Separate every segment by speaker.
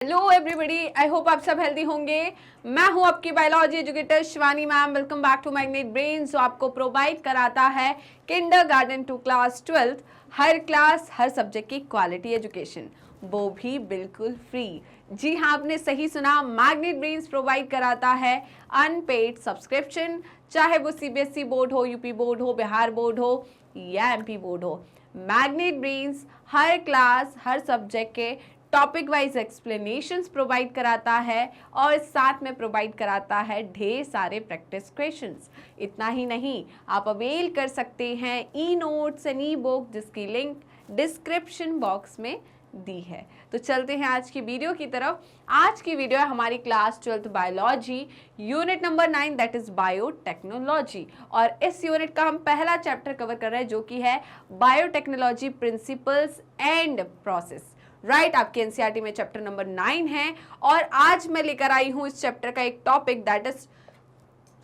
Speaker 1: Hello everybody, I hope आप सब healthy होंगे। मैं हूं आपकी biology educator Shivani ma'am. Welcome back to Magnet Brain, जो आपको प्रोवाइड कराता है किंडरगार्टन टू क्लास 12th हर क्लास हर सब्जेक्ट की क्वालिटी एजुकेशन, वो भी बिल्कुल फ्री। जी हाँ, आपने सही सुना, मैग्नेट ब्रेन्स प्रोवाइड कराता है अनपेड सब्सक्रिप्शन, चाहे वो सीबीएसई बोर्ड हो, यूपी बोर्ड हो, बिहार बोर्ड हो या एमपी बोर्ड हो। मैग्नेट ब्रेन्स हर क्लास हर सब्जेक्ट के टॉपिक वाइज एक्सप्लेनेशंस प्रोवाइड कराता है और साथ में प्रोवाइड कराता है ढेर सारे प्रैक्टिस क्वेश्चंस। इतना ही नहीं, आप अवेल कर सकते हैं e notes and E book, जिसकी लिंक डिस्क्रिप्शन बॉक्स में दी है। तो चलते हैं आज की वीडियो की तरफ। आज की वीडियो है हमारी class 12th biology unit number 9, that is biotechnology. और इस यूनिट का हम पहला चैप्टर कवर कर रहे हैं, जो कि है biotechnology principles and process. Right, आपके एनसीईआरटी में चैप्टर नंबर 9 है और आज मैं लेकर आई हूं इस चैप्टर का एक topic, that is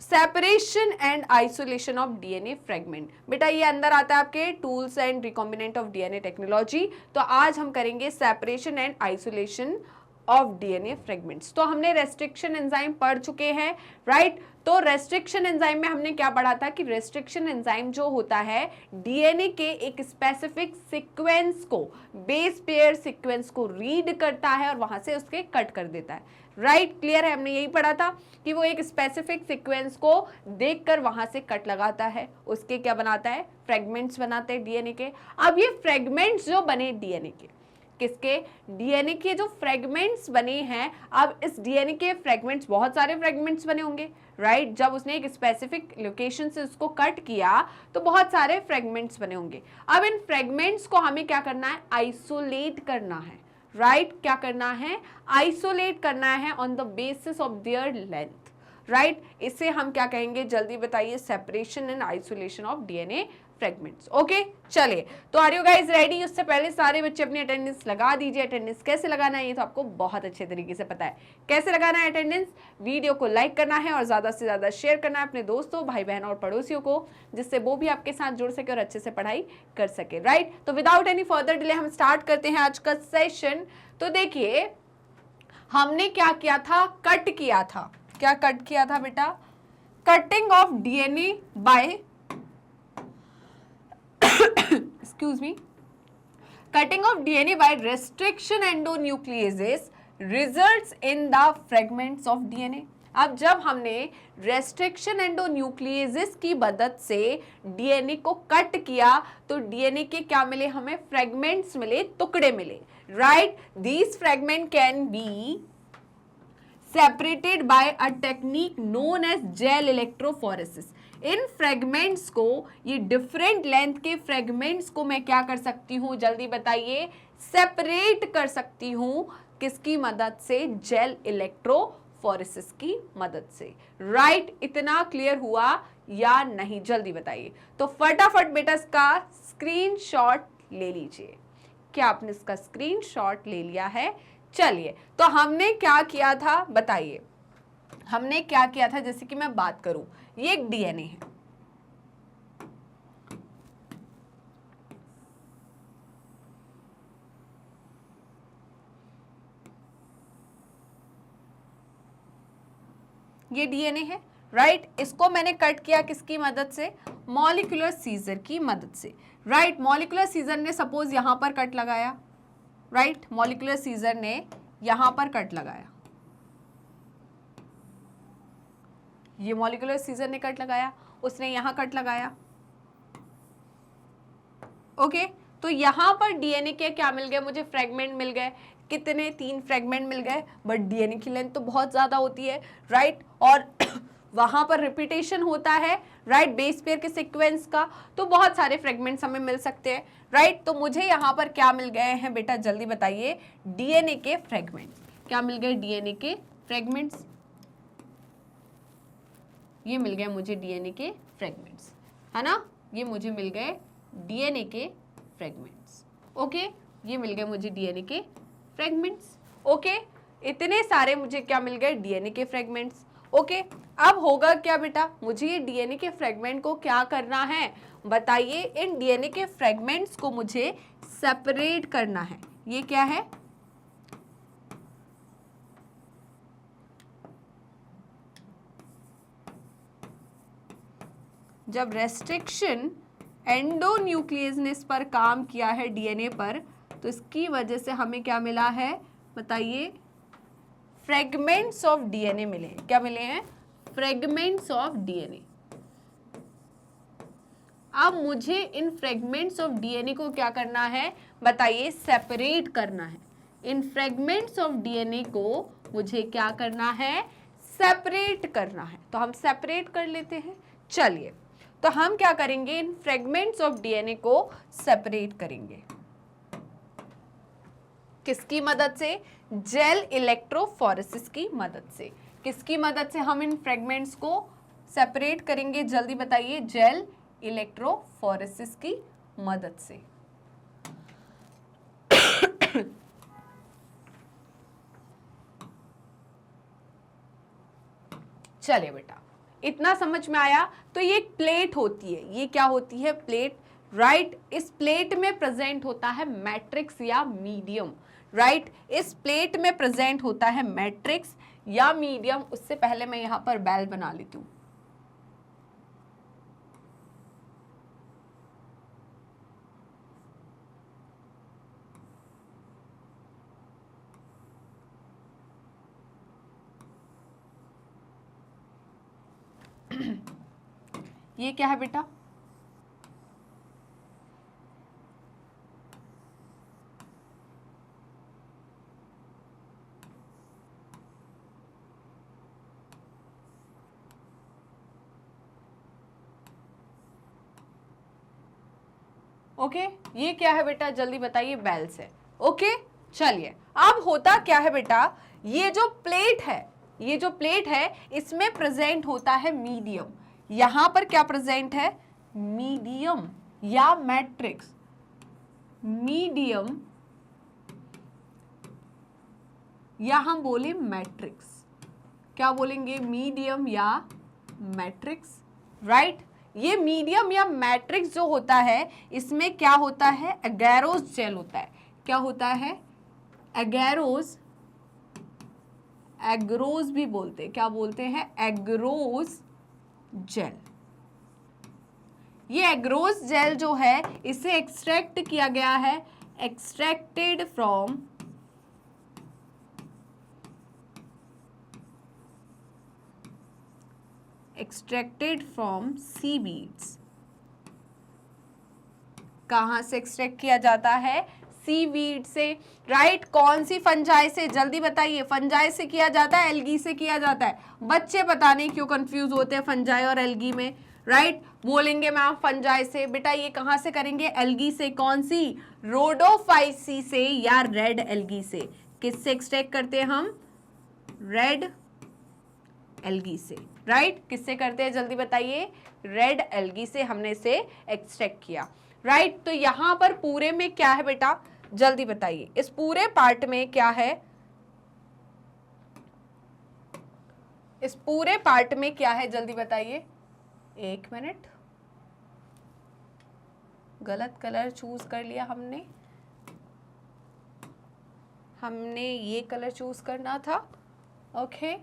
Speaker 1: separation and isolation of DNA fragment. बेटा ये अंदर आता है आपके tools and recombinant of DNA technology. तो आज हम करेंगे separation and isolation of DNA fragments. तो हमने रेस्ट्रिक्शन एंजाइम पढ़ चुके हैं, राइट। तो रेस्ट्रिक्शन एंजाइम में हमने क्या पढ़ा था कि रेस्ट्रिक्शन एंजाइम जो होता है डीएनए के एक स्पेसिफिक सीक्वेंस को, बेस पेयर सीक्वेंस को रीड करता है और वहां से उसके कट कर देता है। राइट, क्लियर है, हमने यही पढ़ा था कि वो एक स्पेसिफिक सीक्वेंस को देखकर वहां से कट लगाता है, उसके क्या बनाता है, फ्रेगमेंट्स बनाते हैं डीएनए के। अब ये फ्रेगमेंट्स जो बने डीएनए के, किसके, डीएनए के जो फ्रेगमेंट्स बने हैं, अब इस डीएनए के फ्रेगमेंट्स, बहुत सारे फ्रेगमेंट्स बने होंगे, राइट। जब उसने एक स्पेसिफिक लोकेशन से उसको कट किया तो बहुत सारे फ्रेगमेंट्स बने होंगे। अब इन फ्रेगमेंट्स को हमें क्या करना है, आइसोलेट करना है, राइट। क्या करना है, आइसोलेट करना है on the basis of their length, right. इसे हम क्या कहेंगे, जल्दी बताइए, separation and isolation of DNA fragments. Okay, चलिए, तो आर यू गाइज रेडी? उससे पहले सारे बच्चे अपनी अटेंडेंस लगा दीजिए। अटेंडेंस कैसे लगाना है ये तो आपको बहुत अच्छे तरीके से पता है। कैसे लगाना है अटेंडेंस? वीडियो को लाइक करना है और ज्यादा से ज्यादा शेयर करना है अपने दोस्तों, भाई बहन और पड़ोसियों को, जिससे वो भी आपके साथ जुड़ सके और अच्छे से पढ़ाई कर सके, राइट। तो विदाउट एनी फर्दर डिले हम स्टार्ट करते हैं आज का सेशन। तो देखिए, हमने क्या किया था, कट किया था। क्या कट किया था बेटा? Cutting of DNA by excuse me, cutting of DNA by restriction endonucleases results in the fragments of DNA। अब जब हमने रेस्ट्रिक्शन एंडोन्यूक्लिएजेस की मदद से डीएनए को कट किया तो डीएनए के क्या मिले हमें, फ्रेगमेंट्स मिले, टुकड़े मिले, right. These fragment can be separated by a technique known as gel electrophoresis. इन फ्रेगमेंट्स को, ये डिफरेंट लेंथ के फ्रेगमेंट्स को मैं क्या कर सकती हूँ, जल्दी बताइए, सेपरेट कर सकती हूँ। किसकी मदद से? जेल इलेक्ट्रोफोरेसिस की मदद से, राइट। इतना क्लियर हुआ या नहीं, जल्दी बताइए। तो फटाफट बेटा इसका स्क्रीनशॉट ले लीजिए। क्या आपने इसका स्क्रीनशॉट ले लिया है? चलिए, तो हमने क्या किया था बताइए, हमने क्या किया था, जैसे कि मैं बात करूं, ये एक डीएनए है, ये डीएनए है, राइट। इसको मैंने कट किया किसकी मदद से? मॉलिक्यूलर सीजर की मदद से, राइट। मॉलिक्यूलर सीजर ने सपोज यहां पर कट लगाया, राइट। मॉलिक्यूलर सीजर ने यहां पर कट लगाया, ये मॉलिक्यूलर सीजर ने कट लगाया, उसने यहां कट लगाया, ओके। तो यहां पर डीएनए के क्या मिल गए मुझे, फ्रेगमेंट मिल गए। कितने? 3 फ्रेगमेंट मिल गए, बट डीएनए की लेंथ तो बहुत ज्यादा होती है, राइट। और वहां पर रिपीटेशन होता है, राइट, बेस पेयर के सीक्वेंस का, तो बहुत सारे फ्रेगमेंट्स हमें मिल सकते हैं, राइट। तो मुझे यहाँ पर क्या मिल गए हैं बेटा, जल्दी बताइए, डीएनए के फ्रेगमेंट्स। क्या मिल गए? डीएनए के फ्रेगमेंट्स, ये मिल गए मुझे डीएनए के फ्रेगमेंट्स, है ना। ये मुझे मिल गए डीएनए के फ्रेगमेंट्स, ओके। ये मिल गए मुझे डीएनए के फ्रेगमेंट्स, ओके। इतने सारे मुझे क्या मिल गए, डीएनए के फ्रेगमेंट्स, ओके। अब होगा क्या बेटा, मुझे ये डीएनए के फ्रेगमेंट को क्या करना है बताइए, इन डीएनए के फ्रेगमेंट्स को मुझे सेपरेट करना है। ये क्या है, जब रेस्ट्रिक्शन एंडोन्यूक्लियसनेस पर काम किया है डीएनए पर, तो इसकी वजह से हमें क्या मिला है बताइए, फ्रेगमेंट्स ऑफ डीएनए मिले। क्या मिले हैं? Fragments of DNA. अब मुझे इन फ्रेगमेंट्स ऑफ डीएनए को क्या करना है बताइए, सेपरेट करना है। इन फ्रेगमेंट्स ऑफ डीएनए को मुझे क्या करना है, सेपरेट करना है। तो हम सेपरेट कर लेते हैं। चलिए, तो हम क्या करेंगे, इन फ्रेगमेंट्स ऑफ डीएनए को सेपरेट करेंगे। किसकी मदद से? जेल इलेक्ट्रोफोरेसिस की मदद से। किसकी मदद से हम इन फ्रेगमेंट्स को सेपरेट करेंगे, जल्दी बताइए। जेल इलेक्ट्रोफोरेसिस की मदद से। चलिए बेटा, इतना समझ में आया। तो ये एक प्लेट होती है, ये क्या होती है? Plate, right. इस प्लेट में प्रेजेंट होता है मैट्रिक्स या मीडियम, राइट। इस प्लेट में प्रेजेंट होता है मैट्रिक्स या मीडियम। उससे पहले मैं यहां पर बेल बना लेती हूं। ये क्या है बेटा? ओके, ये क्या है बेटा, जल्दी बताइए। बेल्स है। ओके, चलिए। अब होता क्या है बेटा, ये जो प्लेट है, ये जो प्लेट है, इसमें प्रेजेंट होता है मीडियम। यहां पर क्या प्रेजेंट है? मीडियम या मैट्रिक्स। मीडियम या हम बोले मैट्रिक्स। क्या बोलेंगे? मीडियम या मैट्रिक्स, राइट। ये मीडियम या मैट्रिक्स जो होता है, इसमें क्या होता है? एगैरोस जेल होता है। क्या होता है? एगैरोस, एग्रोस भी बोलते हैं। क्या बोलते हैं? Agarose gel. ये एग्रोस जेल जो है, इसे एक्सट्रैक्ट किया गया है, एक्सट्रैक्टेड फ्रॉम सीवीड्स। कहां से एक्सट्रैक्ट किया जाता है? सीवीड से, राइट। कौन सी फंजाई से, जल्दी बताइए। फंजाई से किया जाता है, एल्गी से किया जाता है? बच्चे पता नहीं क्यों कंफ्यूज होते हैं फंजाई और एल्गी में, राइट। बोलेंगे मैम फंजाई से, बेटा ये कहां से करेंगे? एल्गी से। कौन सी? रोडोफाइसी से या रेड एल्गी से। किससे एक्सट्रैक्ट करते हैं हम? रेड एल्गी से, राइट। किससे करते हैं, जल्दी बताइए। रेड एल्गी से हमने इसे एक्सट्रैक्ट किया, राइट। तो यहां पर पूरे में क्या है बेटा, जल्दी बताइए। इस पूरे पार्ट में क्या है? इस पूरे पार्ट में क्या है, जल्दी बताइए। एक मिनट, गलत कलर चूज कर लिया हमने ये कलर चूज करना था। ओके,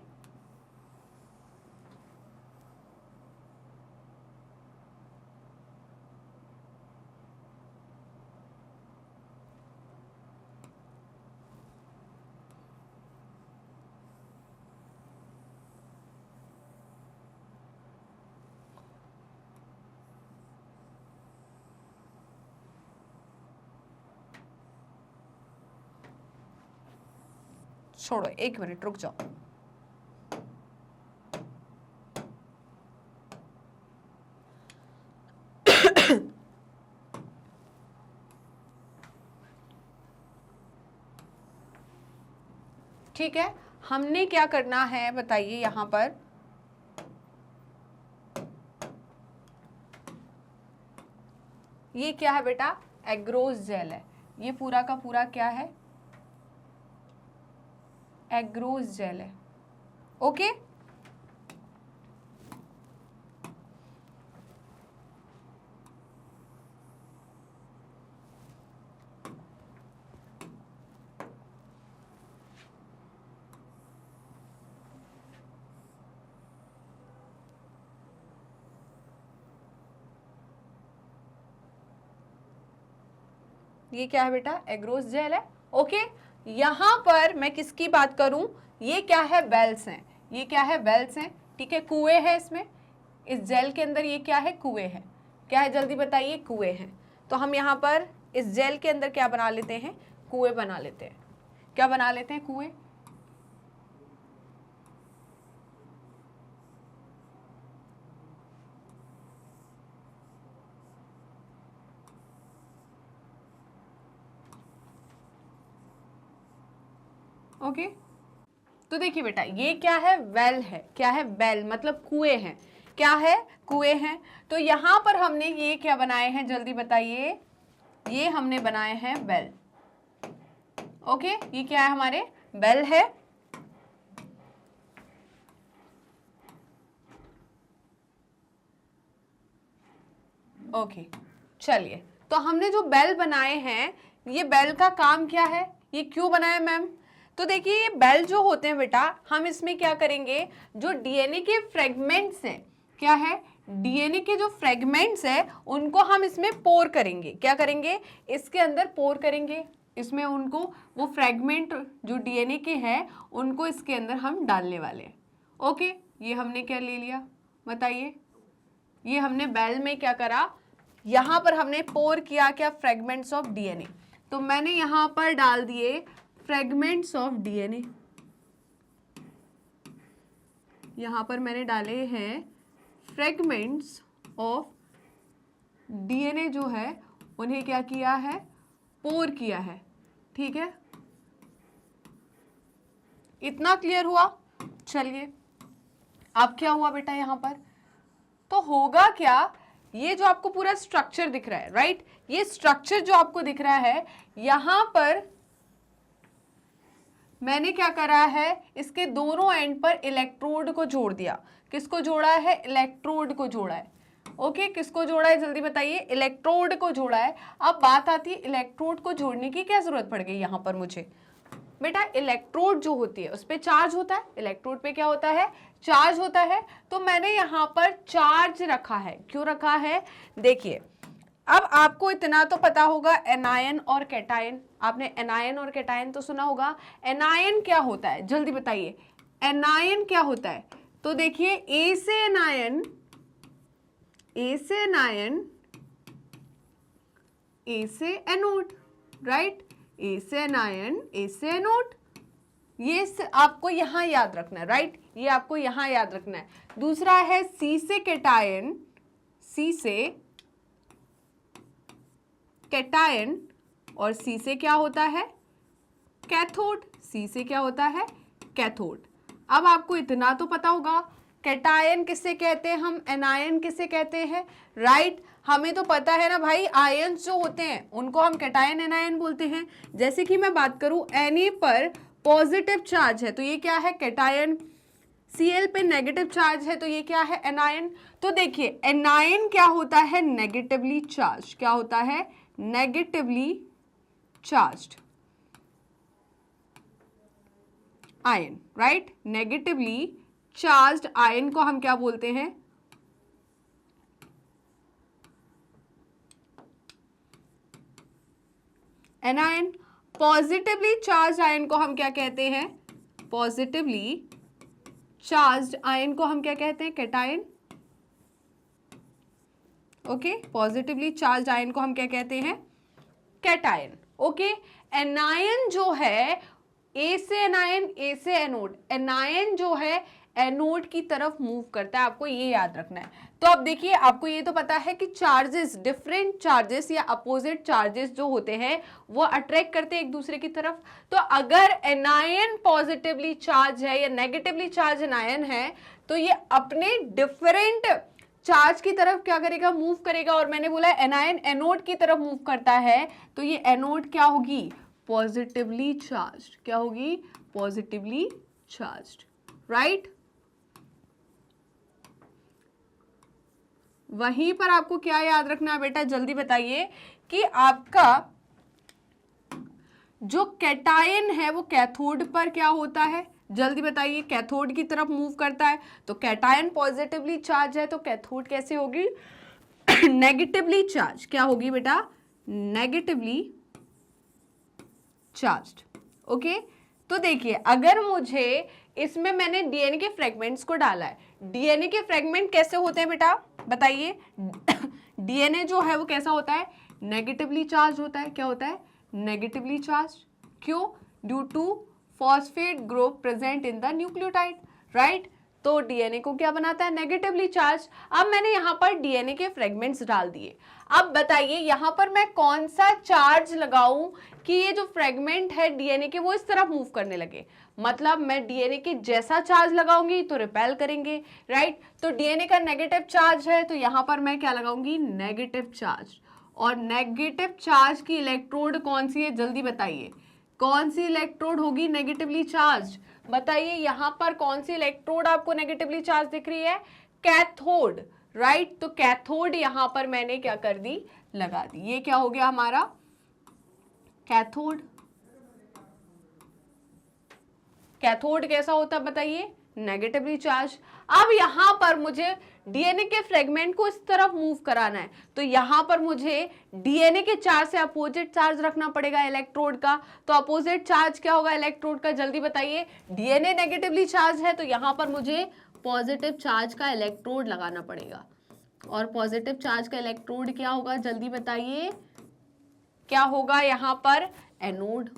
Speaker 1: छोड़ो, एक मिनट रुक जाओ। ठीक है, हमने क्या करना है बताइए। यहां पर ये क्या है बेटा? एग्रोस जेल है। ये पूरा का पूरा क्या है? एग्रोस जेल है। ओके, ये क्या है बेटा, एग्रोस जेल है। ओके, यहाँ पर मैं किसकी बात करूं, ये क्या है, वेल्स हैं, ये क्या है, वेल्स हैं, ठीक है, कुएं हैं इसमें, इस जेल के अंदर ये क्या है, कुएं हैं, क्या है जल्दी बताइए, कुएं हैं। तो हम यहाँ पर इस जेल के अंदर क्या बना लेते हैं, कुएं बना लेते हैं, क्या बना लेते हैं, कुएं। ओके, तो देखिए बेटा ये क्या है, वेल है, क्या है, वेल मतलब कुएं हैं, क्या है, कुएं हैं। तो यहां पर हमने ये क्या बनाए हैं जल्दी बताइए, ये हमने बनाए हैं वेल। ओके, ये क्या है, हमारे वेल है। ओके, चलिए, तो हमने जो बेल बनाए हैं, ये बेल का काम क्या है, ये क्यों बनाया मैम। तो देखिए ये बेल जो होते हैं बेटा, हम इसमें क्या करेंगे, जो डीएनए के फ्रेगमेंट्स हैं, क्या है, डीएनए के जो फ्रेगमेंट्स है उनको हम इसमें पोर करेंगे, क्या करेंगे, इसके अंदर पोर करेंगे, इसमें उनको वो फ्रेगमेंट जो डीएनए के हैं उनको इसके अंदर हम डालने वाले हैं। ओके, ये हमने क्या ले लिया बताइए, ये हमने बेल में क्या करा, यहां पर हमने पोर किया क्या, फ्रेगमेंट्स ऑफ डीएनए। तो मैंने यहां पर डाल दिए फ्रेगमेंट्स ऑफ डीएनए, यहां पर मैंने डाले हैं फ्रेगमेंट्स ऑफ डीएनए, जो है उन्हें क्या किया है, पोर किया है, ठीक है, इतना क्लियर हुआ। चलिए अब क्या हुआ बेटा, यहां पर तो होगा क्या, ये जो आपको पूरा स्ट्रक्चर दिख रहा है, राइट, ये स्ट्रक्चर जो आपको दिख रहा है, यहां पर मैंने क्या करा है, इसके दोनों एंड पर इलेक्ट्रोड को जोड़ दिया, किसको जोड़ा है, इलेक्ट्रोड को जोड़ा है। ओके, किसको जोड़ा है जल्दी बताइए, इलेक्ट्रोड को जोड़ा है। अब बात आती है इलेक्ट्रोड को जोड़ने की क्या जरूरत पड़ गई यहां पर मुझे, बेटा इलेक्ट्रोड जो होती है उस पे चार्ज होता है, इलेक्ट्रोड पे क्या होता है, चार्ज होता है। तो मैंने यहाँ पर चार्ज रखा है, क्यों रखा है, देखिए अब आपको इतना तो पता होगा, एनायन और कैटायन, आपने एनायन और कैटायन तो सुना होगा। एनायन क्या होता है जल्दी बताइए, एनायन क्या होता है। तो देखिए ए से एनायन, ए से एनायन, ए से एनोड, राइट, ए से एनायन, ए से एनोड, ये आपको यहां याद रखना है, राइट, ये आपको यहां याद रखना है। दूसरा है सी से कैटायन, सी से कैटायन, और सी से क्या होता है, कैथोड, सी से क्या होता है, कैथोड। अब आपको इतना तो पता होगा, कैटायन किसे कहते हैं हम, एनायन किसे कहते हैं, राइट, हमें तो पता है ना भाई, आयंस जो होते हैं उनको हम कैटायन एनायन बोलते हैं। जैसे कि मैं बात करूं Na पर पॉजिटिव चार्ज है तो ये क्या है, कैटायन, Cl पे नेगेटिव चार्ज है तो ये क्या है, एनायन। तो देखिए एनायन क्या होता है, नेगेटिवली चार्ज, क्या होता है, negatively charged ion, right, negatively charged ion को हम क्या बोलते हैं, एनायन। पॉजिटिवली चार्ज आयन को हम क्या कहते हैं, पॉजिटिवली चार्ज्ड आयन को हम क्या कहते हैं, cation. Okay, positively charge ion को हम क्या कहते हैं, कैटायन। ओके, एनायन जो है, ए से एनायन, ए से एनोड, एनायन जो है एनोड की तरफ मूव करता है, आपको ये याद रखना है। तो अब देखिए आपको ये तो पता है कि चार्जेस, डिफरेंट चार्जेस या अपोजिट चार्जेस जो होते हैं वो अट्रैक्ट करते हैं एक दूसरे की तरफ। तो अगर एनायन पॉजिटिवली चार्ज है या नेगेटिवली चार्ज एनायन है तो ये अपने डिफरेंट चार्ज की तरफ क्या करेगा, मूव करेगा। और मैंने बोला एनायन एनोड की तरफ मूव करता है तो ये एनोड क्या होगी, पॉजिटिवली चार्ज्ड, क्या होगी, पॉजिटिवली चार्ज्ड, राइट। वहीं पर आपको क्या याद रखना है बेटा, जल्दी बताइए, कि आपका जो कैटायन है वो कैथोड पर क्या होता है, जल्दी बताइए, कैथोड की तरफ मूव करता है। तो कैटायन पॉजिटिवली चार्ज है तो कैथोड कैसे होगी, नेगेटिवली चार्ज, क्या होगी बेटा, नेगेटिवली चार्ज्ड। ओके, तो देखिए अगर मुझे इसमें मैंने डीएनए के फ्रेगमेंट्स को डाला है, डीएनए के फ्रेगमेंट कैसे होते हैं बेटा बताइए? डीएनए जो है वो कैसा होता है? नेगेटिवली चार्ज होता है। क्या होता है? Negatively charge. क्यों? Due to phosphate group present in the nucleotide, right? तो डीएनए को क्या बनाता है? Negatively charge. अब मैंने यहाँ पर डीएनए के फ्रेगमेंट्स डाल दिए। अब बताइए यहाँ पर मैं कौन सा चार्ज लगाऊं कि ये जो फ्रेगमेंट है डीएनए के वो इस तरफ मूव करने लगे? मतलब मैं डीएनए के जैसा चार्ज लगाऊंगी तो रिपेल करेंगे, राइट? तो डीएनए का नेगेटिव चार्ज है तो यहाँ पर मैं क्या लगाऊंगी? Negative charge. और नेगेटिव चार्ज की इलेक्ट्रोड कौन सी है? जल्दी बताइए, कौन सी इलेक्ट्रोड होगी नेगेटिवली चार्ज? बताइए यहाँ पर कौन सी इलेक्ट्रोड आपको नेगेटिवली चार्ज दिख रही है? Cathode, right? तो कैथोड यहाँ पर मैंने क्या कर दी? लगा दी। ये क्या हो गया हमारा? कैथोड। कैथोड कैसा होता है बताइए? Negatively charge. अब यहां पर मुझे डीएनए के फ्रेगमेंट को इस तरफ मूव कराना है तो यहां पर मुझे डीएनए के चार्ज से अपोजिट चार्ज रखना पड़ेगा इलेक्ट्रोड का। तो अपोजिट चार्ज क्या होगा इलेक्ट्रोड का? जल्दी बताइए। डीएनए नेगेटिवली चार्ज है तो यहां पर मुझे पॉजिटिव चार्ज का इलेक्ट्रोड लगाना पड़ेगा। और पॉजिटिव चार्ज का इलेक्ट्रोड क्या होगा? जल्दी बताइए, क्या होगा यहां पर? एनोड।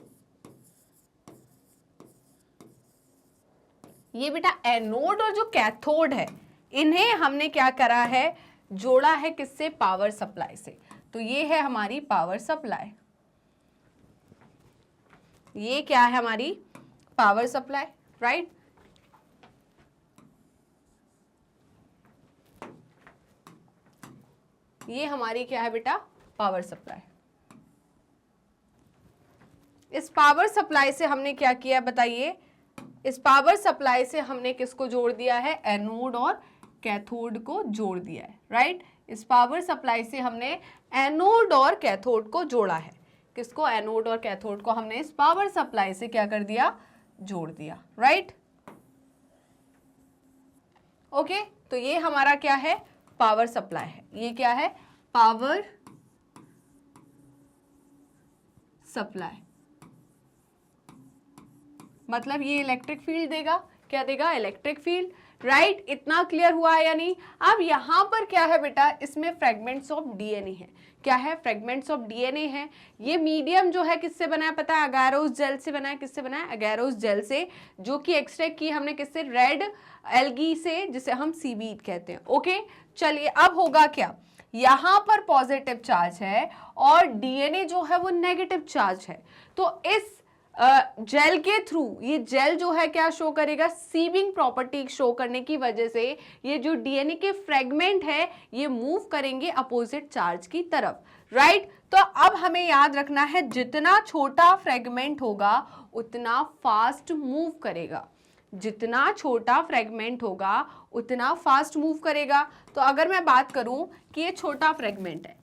Speaker 1: ये बेटा एनोड और जो कैथोड है इन्हें हमने क्या करा है? जोड़ा है किससे? पावर सप्लाई से। तो ये है हमारी पावर सप्लाई। ये क्या है हमारी? Power supply, right? ये हमारी क्या है बेटा? Power supply. इस पावर सप्लाई से हमने क्या किया बताइए? इस पावर सप्लाई से हमने किसको जोड़ दिया है? एनोड और कैथोड को जोड़ दिया है, राइट? इस पावर सप्लाई से हमने एनोड और कैथोड को जोड़ा है। किसको? एनोड और कैथोड को हमने इस पावर सप्लाई से क्या कर दिया? जोड़ दिया, राइट? ओके, तो ये हमारा क्या है? पावर सप्लाई है। ये क्या है? Power supply. मतलब ये इलेक्ट्रिक फील्ड देगा। क्या देगा? Electric field, right? इतना क्लियर हुआ है या नहीं? अब यहां पर क्या है बेटा? इसमें फ्रेगमेंट्स ऑफ डीएनए है। क्या है? फ्रेगमेंट्स ऑफ डीएनए है। ये मीडियम जो है किससे बना है पता है? अगैरोस जेल से बना है। किससे बना है? अगैरोस जेल से, जो कि एक्सट्रैक्ट की हमने किससे? रेड एल्गी से, जिसे हम सीवीड कहते हैं। ओके, चलिए अब होगा क्या? यहां पर पॉजिटिव चार्ज है और डीएनए जो है वो नेगेटिव चार्ज है। तो इस जेल के थ्रू ये जेल जो है क्या शो करेगा? सीविंग प्रॉपर्टी शो करने की वजह से ये जो डीएनए के फ्रेगमेंट है ये मूव करेंगे अपोजिट चार्ज की तरफ, राइट? तो अब हमें याद रखना है जितना छोटा फ्रेगमेंट होगा उतना फास्ट मूव करेगा। जितना छोटा फ्रेगमेंट होगा उतना फास्ट मूव करेगा। तो अगर मैं बात करूं कि ये छोटा फ्रेगमेंट है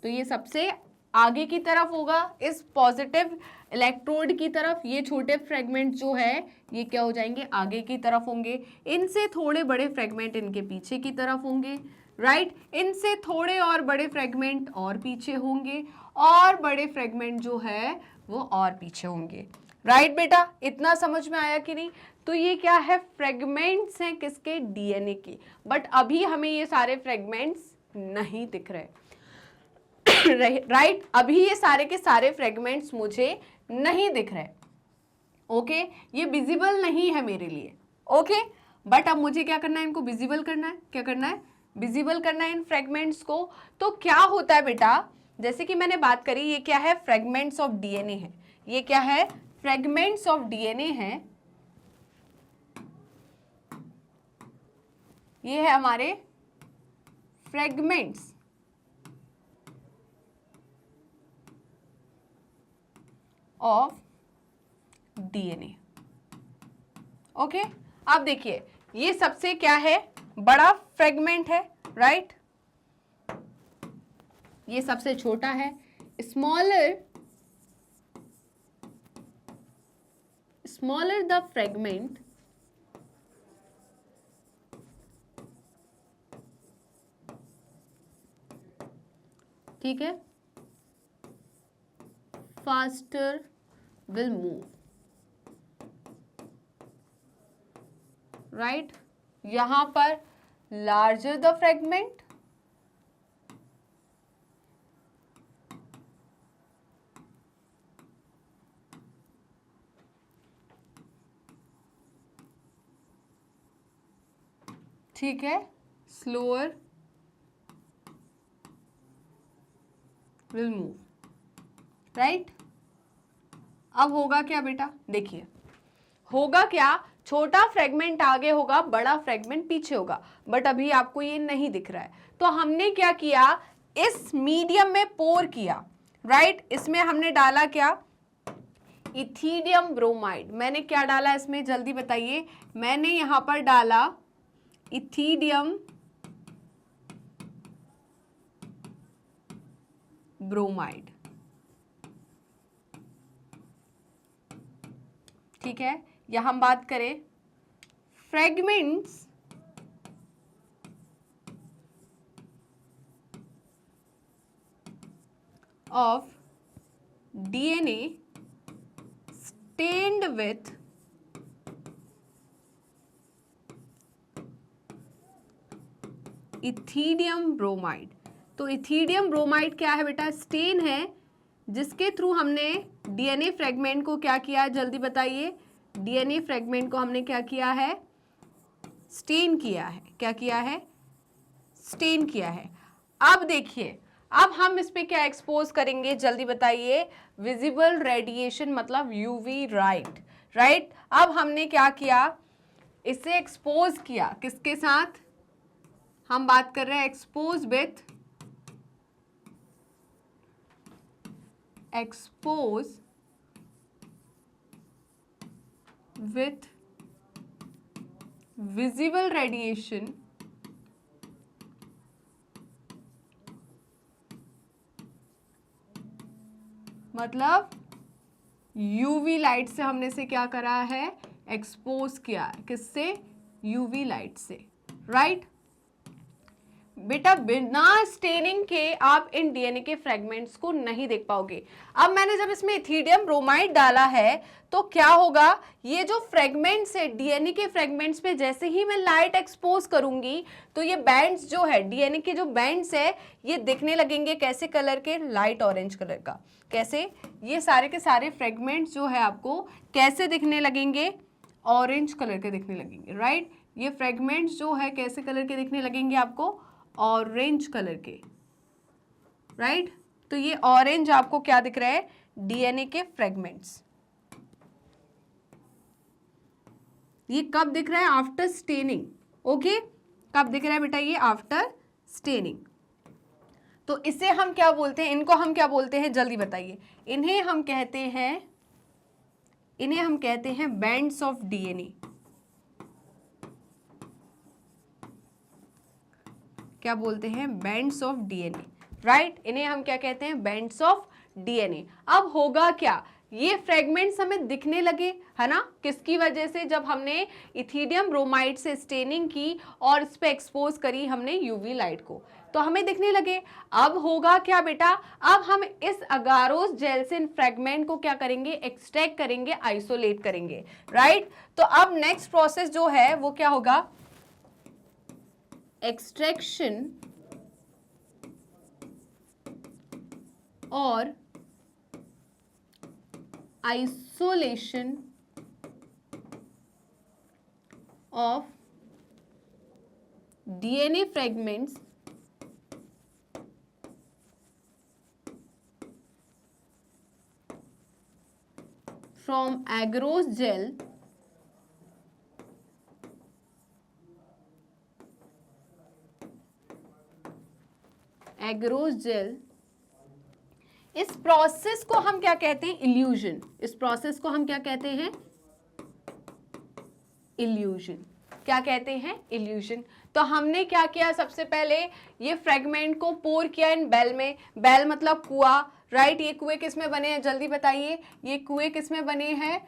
Speaker 1: तो ये सबसे आगे की तरफ होगा इस पॉजिटिव इलेक्ट्रोड की तरफ। ये छोटे फ्रेगमेंट जो है ये क्या हो जाएंगे? आगे की तरफ होंगे। इनसे थोड़े बड़े फ्रेगमेंट इनके पीछे की तरफ होंगे, राइट? इनसे थोड़े और बड़े फ्रेगमेंट और पीछे होंगे और बड़े फ्रेगमेंट जो है वो और पीछे होंगे, राइट बेटा? इतना समझ में आया कि नहीं? तो ये क्या है? फ्रेगमेंट्स हैं किसके? डीएनए के। बट अभी हमें ये सारे फ्रेगमेंट्स नहीं दिख रहे, राइट? अभी ये सारे के सारे फ्रेगमेंट्स मुझे नहीं दिख रहे। ओके, ये विजिबल नहीं है मेरे लिए। ओके, बट अब मुझे क्या करना है? इनको विजिबल करना है। क्या करना है? विजिबल करना है इन फ्रेगमेंट्स को। तो क्या होता है बेटा? जैसे कि मैंने बात करी, ये क्या है? फ्रेगमेंट्स ऑफ डीएनए है। ये क्या है? फ्रेगमेंट्स ऑफ डीएनए है। ये है हमारे फ्रेगमेंट्स ऑफ डीएनए। ओके, अब देखिए ये सबसे क्या है? बड़ा फ्रेगमेंट है, राइट? ये सबसे छोटा है। स्मॉलर द फ्रेगमेंट, ठीक है, फास्टर will move, right? यहां पर larger the fragment, ठीक है, slower will move, right? अब होगा क्या बेटा, देखिए होगा क्या, छोटा फ्रेगमेंट आगे होगा, बड़ा फ्रेगमेंट पीछे होगा, बट अभी आपको ये नहीं दिख रहा है। तो हमने क्या किया, इस मीडियम में पोर किया, राइट? इसमें हमने डाला क्या, इथीडियम ब्रोमाइड। मैंने क्या डाला इसमें, जल्दी बताइए। मैंने यहां पर डाला इथीडियम ब्रोमाइड, ठीक है। या हम बात करें fragments of DNA stained with ethidium bromide. तो इथीडियम ब्रोमाइड क्या है बेटा, स्टेन है, जिसके थ्रू हमने डीएनए फ्रेगमेंट को क्या किया, जल्दी बताइए। डीएनए फ्रेगमेंट को हमने क्या किया है, स्टेन किया है। क्या किया है, स्टेन किया है। अब देखिए, अब हम इस पे क्या एक्सपोज करेंगे, जल्दी बताइए। विजिबल रेडिएशन मतलब यूवी लाइट, राइट? अब हमने क्या किया, इसे एक्सपोज किया, किसके साथ, हम बात कर रहे हैं एक्सपोज विथ visible radiation मतलब यूवी लाइट से हमने से क्या करा है, एक्सपोज किया है। किससे, यूवी लाइट से, राइट? बेटा बिना स्टेनिंग के आप इन डीएनए के फ्रेगमेंट्स को नहीं देख पाओगे। अब मैंने जब इसमें इथीडियम ब्रोमाइड डाला है तो क्या होगा, ये जो फ्रेगमेंट्स है डीएनए के फ्रेगमेंट्स पे जैसे ही मैं लाइट एक्सपोज करूंगी तो ये बैंड्स जो है, डीएनए के जो बैंड्स है, ये दिखने लगेंगे कैसे कलर के, लाइट ऑरेंज कलर का। कैसे, ये सारे के सारे फ्रेगमेंट्स जो है आपको कैसे दिखने लगेंगे, ऑरेंज कलर के दिखने लगेंगे, राइट? ये फ्रेगमेंट्स जो है कैसे कलर के दिखने लगेंगे आपको, ऑरेंज कलर के, राइट? तो ये ऑरेंज आपको क्या दिख रहा है, डीएनए के फ्रेगमेंट्स। ये कब दिख रहा है, आफ्टर स्टेनिंग, ओके? कब दिख रहा है बेटा, ये आफ्टर स्टेनिंग। तो इसे हम क्या बोलते हैं, इनको हम क्या बोलते हैं, जल्दी बताइए। इन्हें हम कहते हैं बैंड्स ऑफ डीएनए। क्या बोलते हैं, बैंड्स ऑफ डीएनए, राइट? इन्हें हम क्या कहते हैं, बैंड्स ऑफ डीएनए। अब होगा क्या, ये फ्रेगमेंट्स हमें दिखने लगे, है ना, किसकी वजह से, जब हमने इथीडियम ब्रोमाइड से स्टेनिंग की और इस पे एक्सपोज करी हमने यूवी लाइट को, तो हमें दिखने लगे। अब होगा क्या बेटा, अब हम इस अगारोस जेल से इन फ्रेगमेंट को क्या करेंगे, एक्सट्रैक्ट करेंगे, आइसोलेट करेंगे, राइट? तो अब नेक्स्ट प्रोसेस जो है वो क्या होगा, एक्सट्रैक्शन और isolation of DNA fragments from agarose gel इस प्रोसेस को हम क्या कहते हैं, इल्यूजन। इस प्रोसेस को हम क्या कहते हैं, इल्यूजन। क्या कहते हैं, इल्यूजन। तो हमने क्या किया, सबसे पहले ये फ्रेगमेंट को पोर किया इन बेल में। बेल मतलब कुआं, राइट? ये कुएं किस में बने हैं, जल्दी बताइए। ये कुएं किस में बने हैं,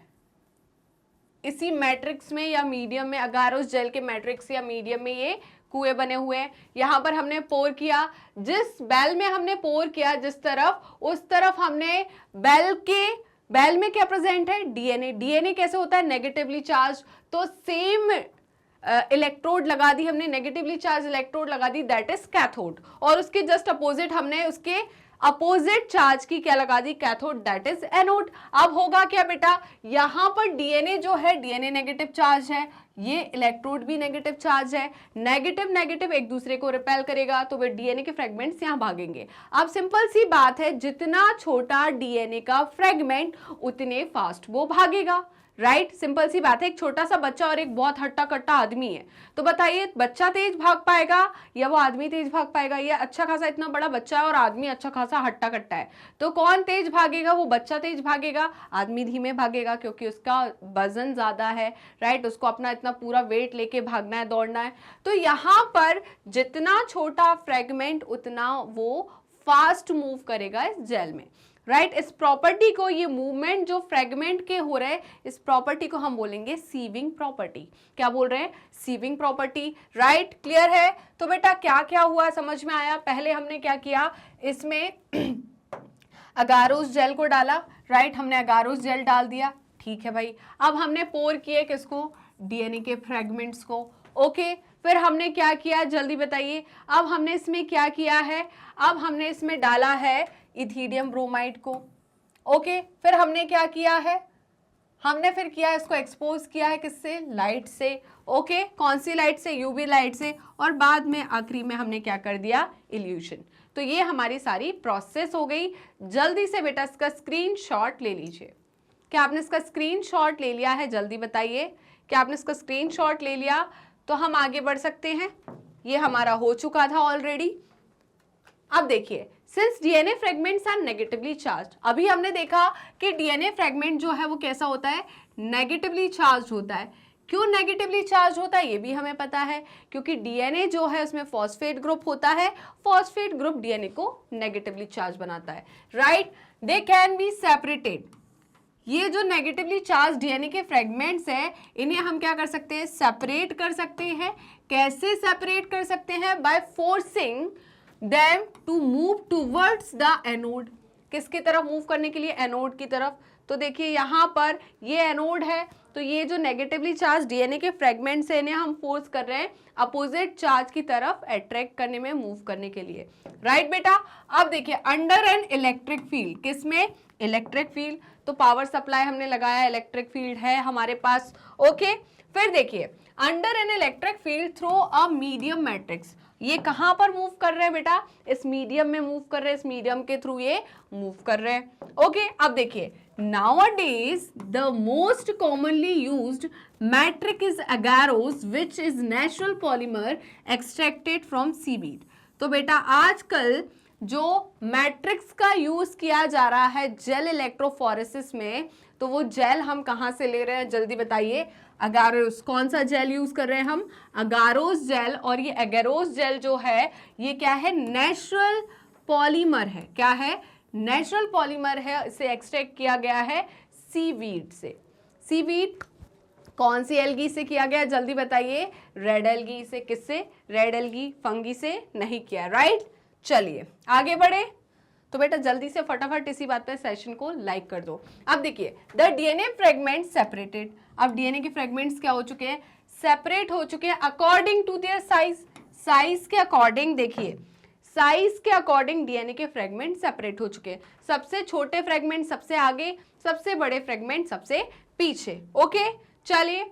Speaker 1: इसी मैट्रिक्स में या मीडियम में, अगारोस जेल के मैट्रिक्स या मीडियम में ये कुएं बने हुए हैं। यहाँ पर हमने पोर किया, जिस बेल में हमने पोर किया जिस तरफ, उस तरफ हमने बेल के बैल में क्या प्रेजेंट है, डीएनए। डीएनए कैसे होता है, नेगेटिवली चार्ज, तो सेम इलेक्ट्रोड लगा दी हमने, नेगेटिवली चार्ज इलेक्ट्रोड लगा दी, दैट इज कैथोड। और उसके जस्ट अपोजिट हमने उसके अपोजिट चार्ज की क्या लगा दी, कैथोड, दैट इज एनोड। अब होगा क्या बेटा, यहां पर डीएनए जो है, डीएनए नेगेटिव चार्ज है, ये इलेक्ट्रोड भी नेगेटिव चार्ज है, नेगेटिव नेगेटिव एक दूसरे को रिपेल करेगा, तो वे डीएनए के फ्रेगमेंट्स यहां भागेंगे। अब सिंपल सी बात है, जितना छोटा डीएनए का फ्रेगमेंट उतने फास्ट वो भागेगा, राइट, सिंपल सी बात है। एक छोटा सा बच्चा और एक बहुत हट्टा कट्टा आदमी है, तो बताइए बच्चा तेज भाग पाएगा या वो आदमी तेज भाग पाएगा। ये अच्छा खासा इतना बड़ा बच्चा है और आदमी अच्छा खासा हट्टा कट्टा है, तो कौन तेज भागेगा, वो बच्चा तेज भागेगा, आदमी धीमे भागेगा, क्योंकि उसका वजन ज्यादा है, राइट, उसको अपना इतना पूरा वेट लेके भागना है, दौड़ना है। तो यहाँ पर जितना छोटा फ्रेगमेंट उतना वो फास्ट मूव करेगा इस जेल में, राइट। इस प्रॉपर्टी को, ये मूवमेंट जो फ्रेगमेंट के हो रहे हैं, इस प्रॉपर्टी को हम बोलेंगे सीविंग प्रॉपर्टी। क्या बोल रहे हैं, सीविंग प्रॉपर्टी, राइट, क्लियर है। तो बेटा क्या क्या हुआ समझ में आया। पहले हमने क्या किया, इसमें अगारोस जेल को डाला, राइट, हमने अगारोस जेल डाल दिया, ठीक है भाई। अब हमने पोर किए किसको, डीएनए के फ्रेगमेंट्स को, ओके। फिर हमने क्या किया, जल्दी बताइए। अब हमने इसमें क्या किया है, अब हमने इसमें डाला है इथीडियम ब्रोमाइड को, ओके। फिर हमने क्या किया है, हमने फिर किया इसको एक्सपोज किया है किससे, लाइट से, ओके। कौन सी लाइट से, यूवी लाइट से। और बाद में आखिरी में हमने क्या कर दिया, इल्यूशन। तो ये हमारी सारी प्रोसेस हो गई। जल्दी से बेटा इसका स्क्रीनशॉट ले लीजिए। क्या आपने इसका स्क्रीनशॉट ले लिया है, जल्दी बताइए। क्या आपने इसका स्क्रीनशॉट ले लिया, तो हम आगे बढ़ सकते हैं। ये हमारा हो चुका था ऑलरेडी। अब देखिए, since DNA fragments are negatively charge, अभी हमने देखा कि डीएनए फ्रेगमेंट जो है वो कैसा होता है, नेगेटिवली चार्ज होता है। क्यों नेगेटिवली चार्ज होता है ये भी हमें पता है, क्योंकि डीएनए जो है उसमें फॉस्फेट ग्रुप होता है, फॉस्फेट ग्रुप डीएनए को नेगेटिवली चार्ज बनाता है, right. They can be separated. ये जो नेगेटिवली चार्ज डीएनए के फ्रेगमेंट्स हैं, इन्हें हम क्या कर सकते हैं, सेपरेट कर सकते हैं। कैसे सेपरेट कर सकते हैं, by forcing them to move towards the anode. किसकी तरफ मूव करने के लिए, एनोड की तरफ। तो देखिए यहाँ पर ये एनोड है, तो ये जो नेगेटिवली चार्ज डीएनए के फ्रेगमेंट्स है, इन्हें हम फोर्स कर रहे हैं अपोजिट चार्ज की तरफ अट्रैक्ट करने में, मूव करने के लिए, राइट बेटा। अब देखिए, अंडर एन इलेक्ट्रिक फील्ड, किसमें, इलेक्ट्रिक फील्ड, तो पावर सप्लाई हमने लगाया, इलेक्ट्रिक फील्ड है हमारे पास, ओके। फिर देखिए, under an electric field through a medium matrix, ये कहां पर मूव कर रहे हैं बेटा, इस मीडियम में मूव कर रहे हैं, इस मीडियम के थ्रू ये मूव कर रहे हैं, ओके। अब देखिए, nowadays the most commonly used matrix is agarose which is natural polymer extracted from seaweed. तो बेटा आजकल जो मैट्रिक्स का यूज किया जा रहा है जेल इलेक्ट्रोफोरेसिस में, तो वो जेल हम कहां से ले रहे हैं, जल्दी बताइए। अगारोस, कौन सा जेल यूज कर रहे हैं हम, अगारोस जेल। और ये अगारोस जेल जो है ये क्या है, नेचुरल पॉलीमर है। क्या है, नेचुरल पॉलीमर है, इसे एक्सट्रैक्ट किया गया है सीवीड से। सीवीड कौन सी एल्गी से किया गया, जल्दी बताइए, रेड एल्गी से। किससे, रेड एल्गी, फंगी से नहीं किया, राइट। चलिए आगे बढ़े। तो बेटा जल्दी से फटाफट इसी बात पे सेशन को लाइक कर दो। अब देखिए, द डीएनए फ्रेगमेंट सेपरेटेड। अब डीएनए के फ्रेगमेंट्स क्या हो चुके हैं, सेपरेट हो चुके हैं according to their size. Size के अकॉर्डिंग, देखिए साइज के अकॉर्डिंग डीएनए के फ्रेगमेंट सेपरेट हो चुके हैं। सबसे छोटे फ्रेगमेंट सबसे आगे, सबसे बड़े फ्रेगमेंट सबसे पीछे, ओके। चलिए,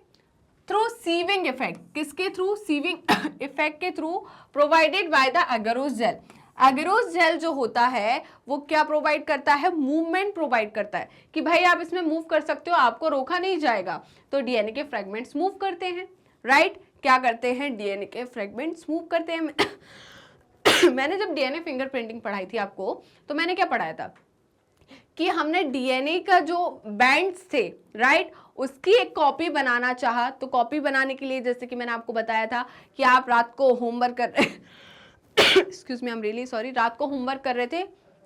Speaker 1: थ्रू सीविंग इफेक्ट, किसके थ्रू, सीविंग इफेक्ट के through provided by the agarose gel. Agarose gel जो होता है वो क्या प्रोवाइड करता है, मूवमेंट प्रोवाइड करता है, कि भाई आप इसमें मूव कर सकते हो, आपको रोका नहीं जाएगा। तो डीएनए के फ्रेगमेंट्स मूव करते हैं, राइट। क्या करते हैं, डीएनए के फ्रेगमेंट्स मूव करते हैं। मैंने जब डीएनए फिंगरप्रिंटिंग पढ़ाई थी आपको, तो मैंने क्या पढ़ाया था कि हमने डीएनए का जो बैंड्स थे, राइट, उसकी एक कॉपी बनाना चाहा। तो कॉपी बनाने के लिए, जैसे कि मैंने आपको बताया था कि आप रात को होमवर्क कर रहे excuse me, I am really sorry, रात को होमवर्क कर रहे थे,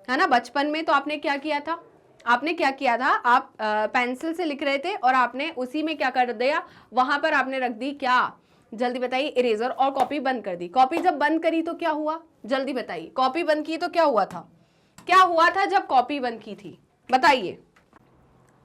Speaker 1: है ना, बचपन में। तो आपने क्या किया था, आपने क्या किया था, आप पेंसिल से लिख रहे थे और आपने उसी में क्या कर दिया, वहां पर आपने रख दी क्या, जल्दी बताइए, इरेजर, और कॉपी बंद कर दी। कॉपी जब बंद करी तो क्या हुआ, जल्दी बताइए। कॉपी बंद की तो क्या हुआ था, क्या हुआ था जब कॉपी बंद की थी, बताइए।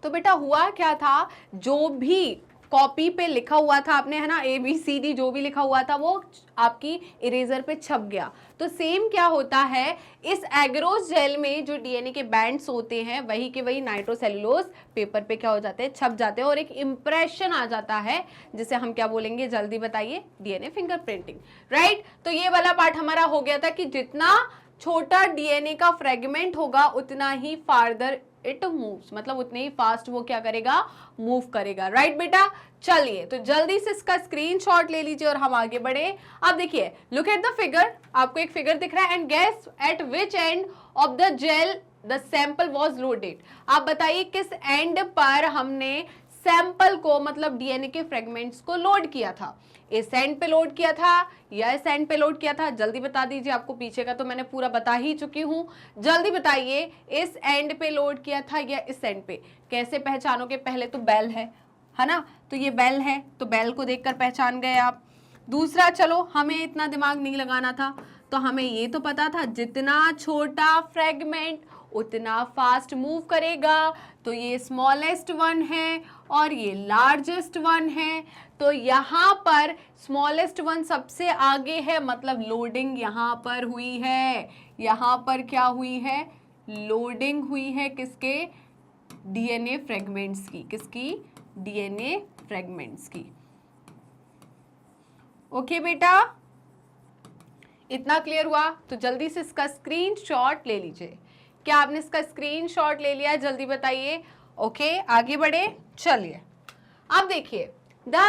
Speaker 1: तो बेटा हुआ क्या था, जो भी कॉपी पे लिखा हुआ था आपने, है ना, ABCD जो भी लिखा हुआ था वो आपकी इरेजर पे छप गया। तो सेम क्या होता है, इस एग्रोस जेल में जो DNA के बैंड्स होते हैं वही के वही नाइट्रोसेलुलोज पेपर पे क्या हो जाते हैं, छप जाते हैं और एक इंप्रेशन आ जाता है जिसे हम क्या बोलेंगे, जल्दी बताइए, DNA फिंगरप्रिंटिंग, राइट। तो ये वाला पार्ट हमारा हो गया था कि जितना छोटा DNA का फ्रेगमेंट होगा उतना ही फार्दर इट मूव्स, मतलब उतने ही फास्ट वो क्या करेगा, मूव करेगा, राइट बेटा। चलिए तो जल्दी से इसका स्क्रीनशॉट ले लीजिए और हम आगे बढ़े। अब देखिए, लुक एट द फिगर, आपको एक फिगर दिख रहा है, and guess at which end of the gel the sample was loaded. आप बताइए किस एंड पर हमने सैंपल को, मतलब DNA के फ्रेगमेंट्स को लोड किया था, इस एंड पे लोड किया था या इस एंड पे लोड किया था, जल्दी बता दीजिए। आपको पीछे का तो मैंने पूरा बता ही चुकी हूं, जल्दी बताइए, इस एंड पे लोड किया था या इस एंड पे। कैसे पहचानोगे, पहले तो बेल है ना, तो ये बेल है तो बेल को देखकर पहचान गए आप। दूसरा, चलो हमें इतना दिमाग नहीं लगाना था, तो हमें ये तो पता था जितना छोटा फ्रेगमेंट उतना फास्ट मूव करेगा, तो ये स्मॉलेस्ट वन है और ये लार्जेस्ट वन है। तो यहाँ पर स्मॉलेस्ट वन सबसे आगे है, मतलब लोडिंग यहाँ पर हुई है, यहाँ पर क्या हुई है, लोडिंग हुई है, किसके, DNA फ्रेगमेंट्स की, किसकी, DNA फ्रेगमेंट्स की। ओके बेटा, इतना क्लियर हुआ? तो जल्दी से इसका स्क्रीनशॉट ले लीजिए। क्या आपने इसका स्क्रीनशॉट ले लिया, जल्दी बताइए। ओके, आगे बढ़े, चलिए। अब देखिए, the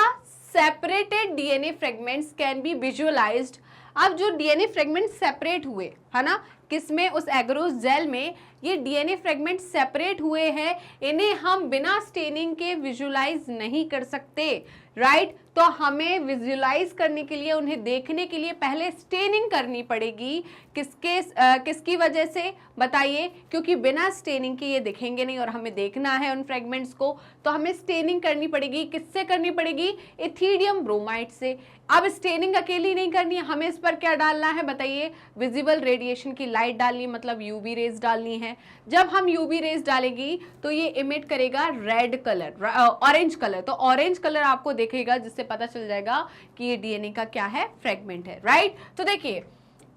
Speaker 1: separated DNA fragments can be visualised. अब जो DNA फ्रेगमेंट सेपरेट हुए, है ना, किसमें, उस एग्रोस जेल में ये DNA फ्रेगमेंट सेपरेट हुए हैं, इन्हें हम बिना स्टेनिंग के विजुअलाइज नहीं कर सकते, राइट। तो हमें विजुअलाइज करने के लिए, उन्हें देखने के लिए पहले स्टेनिंग करनी पड़ेगी। किसकी वजह से बताइए, क्योंकि बिना स्टेनिंग के ये दिखेंगे नहीं और हमें देखना है उन फ्रेगमेंट्स को, तो हमें स्टेनिंग करनी पड़ेगी। किससे करनी पड़ेगी, इथीडियम ब्रोमाइड से। अब स्टेनिंग अकेली नहीं करनी है, हमें इस पर क्या डालना है बताइए, विजिबल रेडिएशन की लाइट डालनी है, मतलब UV रेज डालनी है। जब हम UV रेज डालेगी तो ये इमिट करेगा रेड कलर, ऑरेंज कलर। तो ऑरेंज कलर आपको दिखेगा, जिससे पता चल जाएगा कि ये DNA का क्या है, फ्रेगमेंट है, राइट। तो देखिए,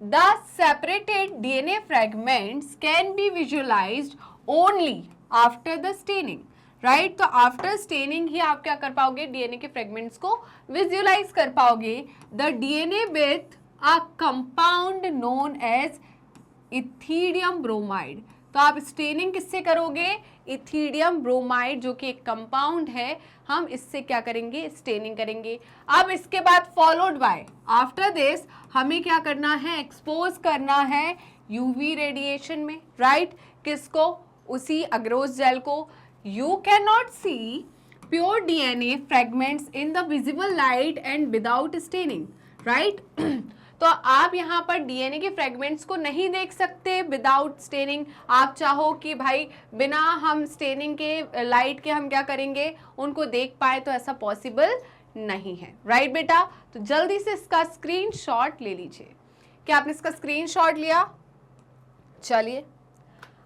Speaker 1: the separated DNA fragments can be visualised only after the staining, right. तो आफ्टर स्टेनिंग ही आप क्या कर पाओगे, DNA के फ्रेगमेंट्स को विजुअलाइज कर पाओगे। The DNA with a compound known as ethidium bromide. तो आप स्टेनिंग किससे करोगे, इथीडियम ब्रोमाइड, जो कि एक कंपाउंड है, हम इससे क्या करेंगे, स्टेनिंग करेंगे। अब इसके बाद फॉलोड बाय, आफ्टर दिस हमें क्या करना है, एक्सपोज करना है UV रेडिएशन में, राइट। किसको, उसी अग्रोस जेल को। You can not see pure DNA fragments in the visible light and without staining, right. तो आप यहाँ पर DNA के फ्रेगमेंट्स को नहीं देख सकते विदाउट स्टेनिंग। आप चाहो कि भाई बिना हम स्टेनिंग के, लाइट के हम क्या करेंगे, उनको देख पाए, तो ऐसा पॉसिबल नहीं है, राइट बेटा। तो जल्दी से इसका स्क्रीनशॉट ले लीजिए। क्या आपने इसका स्क्रीनशॉट लिया? चलिए,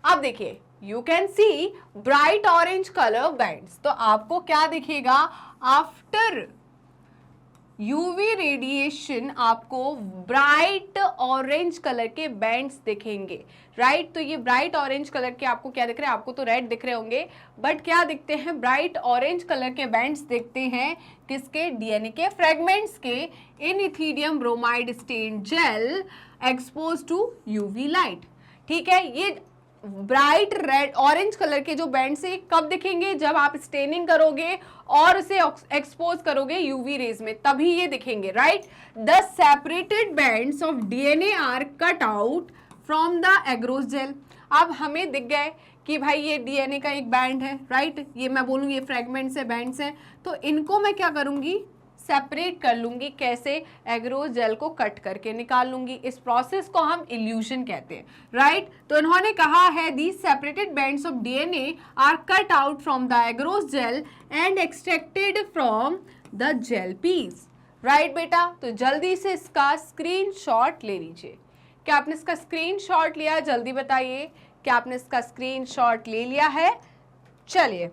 Speaker 1: अब देखिए, you can see bright orange colour bands. तो आपको क्या दिखेगा, आफ्टर UV रेडिएशन आपको ब्राइट ऑरेंज कलर के बैंड्स दिखेंगे, राइट। तो ये ब्राइट ऑरेंज कलर के आपको क्या दिख रहे हैं, आपको तो रेड दिख रहे होंगे, बट क्या दिखते हैं, ब्राइट ऑरेंज कलर के बैंड्स दिखते हैं, किसके, DNA के फ्रेगमेंट्स के, in ethidium bromide stained gel expose to UV light. ठीक है, ये ब्राइट रेड ऑरेंज कलर के जो बैंड से कब दिखेंगे, जब आप स्टेनिंग करोगे और उसे एक्सपोज करोगे UV रेज में, तभी ये दिखेंगे, right. The separated bands of DNA are cut out from the agarose gel. अब हमें दिख गए कि भाई ये DNA का एक बैंड है, राइट। ये मैं बोलूँ ये फ्रेगमेंट्स है, बैंड्स हैं, तो इनको मैं क्या करूंगी, सेपरेट कर लूंगी। कैसे, एग्रोस जेल को कट करके निकाल लूंगी। इस प्रोसेस को हम इल्यूशन कहते हैं, राइट। तो इन्होंने कहा है these separated bands of DNA are cut out from the agarose gel and extracted from the gel piece, right बेटा। तो जल्दी से इसका स्क्रीनशॉट ले लीजिए। क्या आपने इसका स्क्रीनशॉट लिया, जल्दी बताइए। क्या आपने इसका स्क्रीनशॉट ले लिया है? चलिए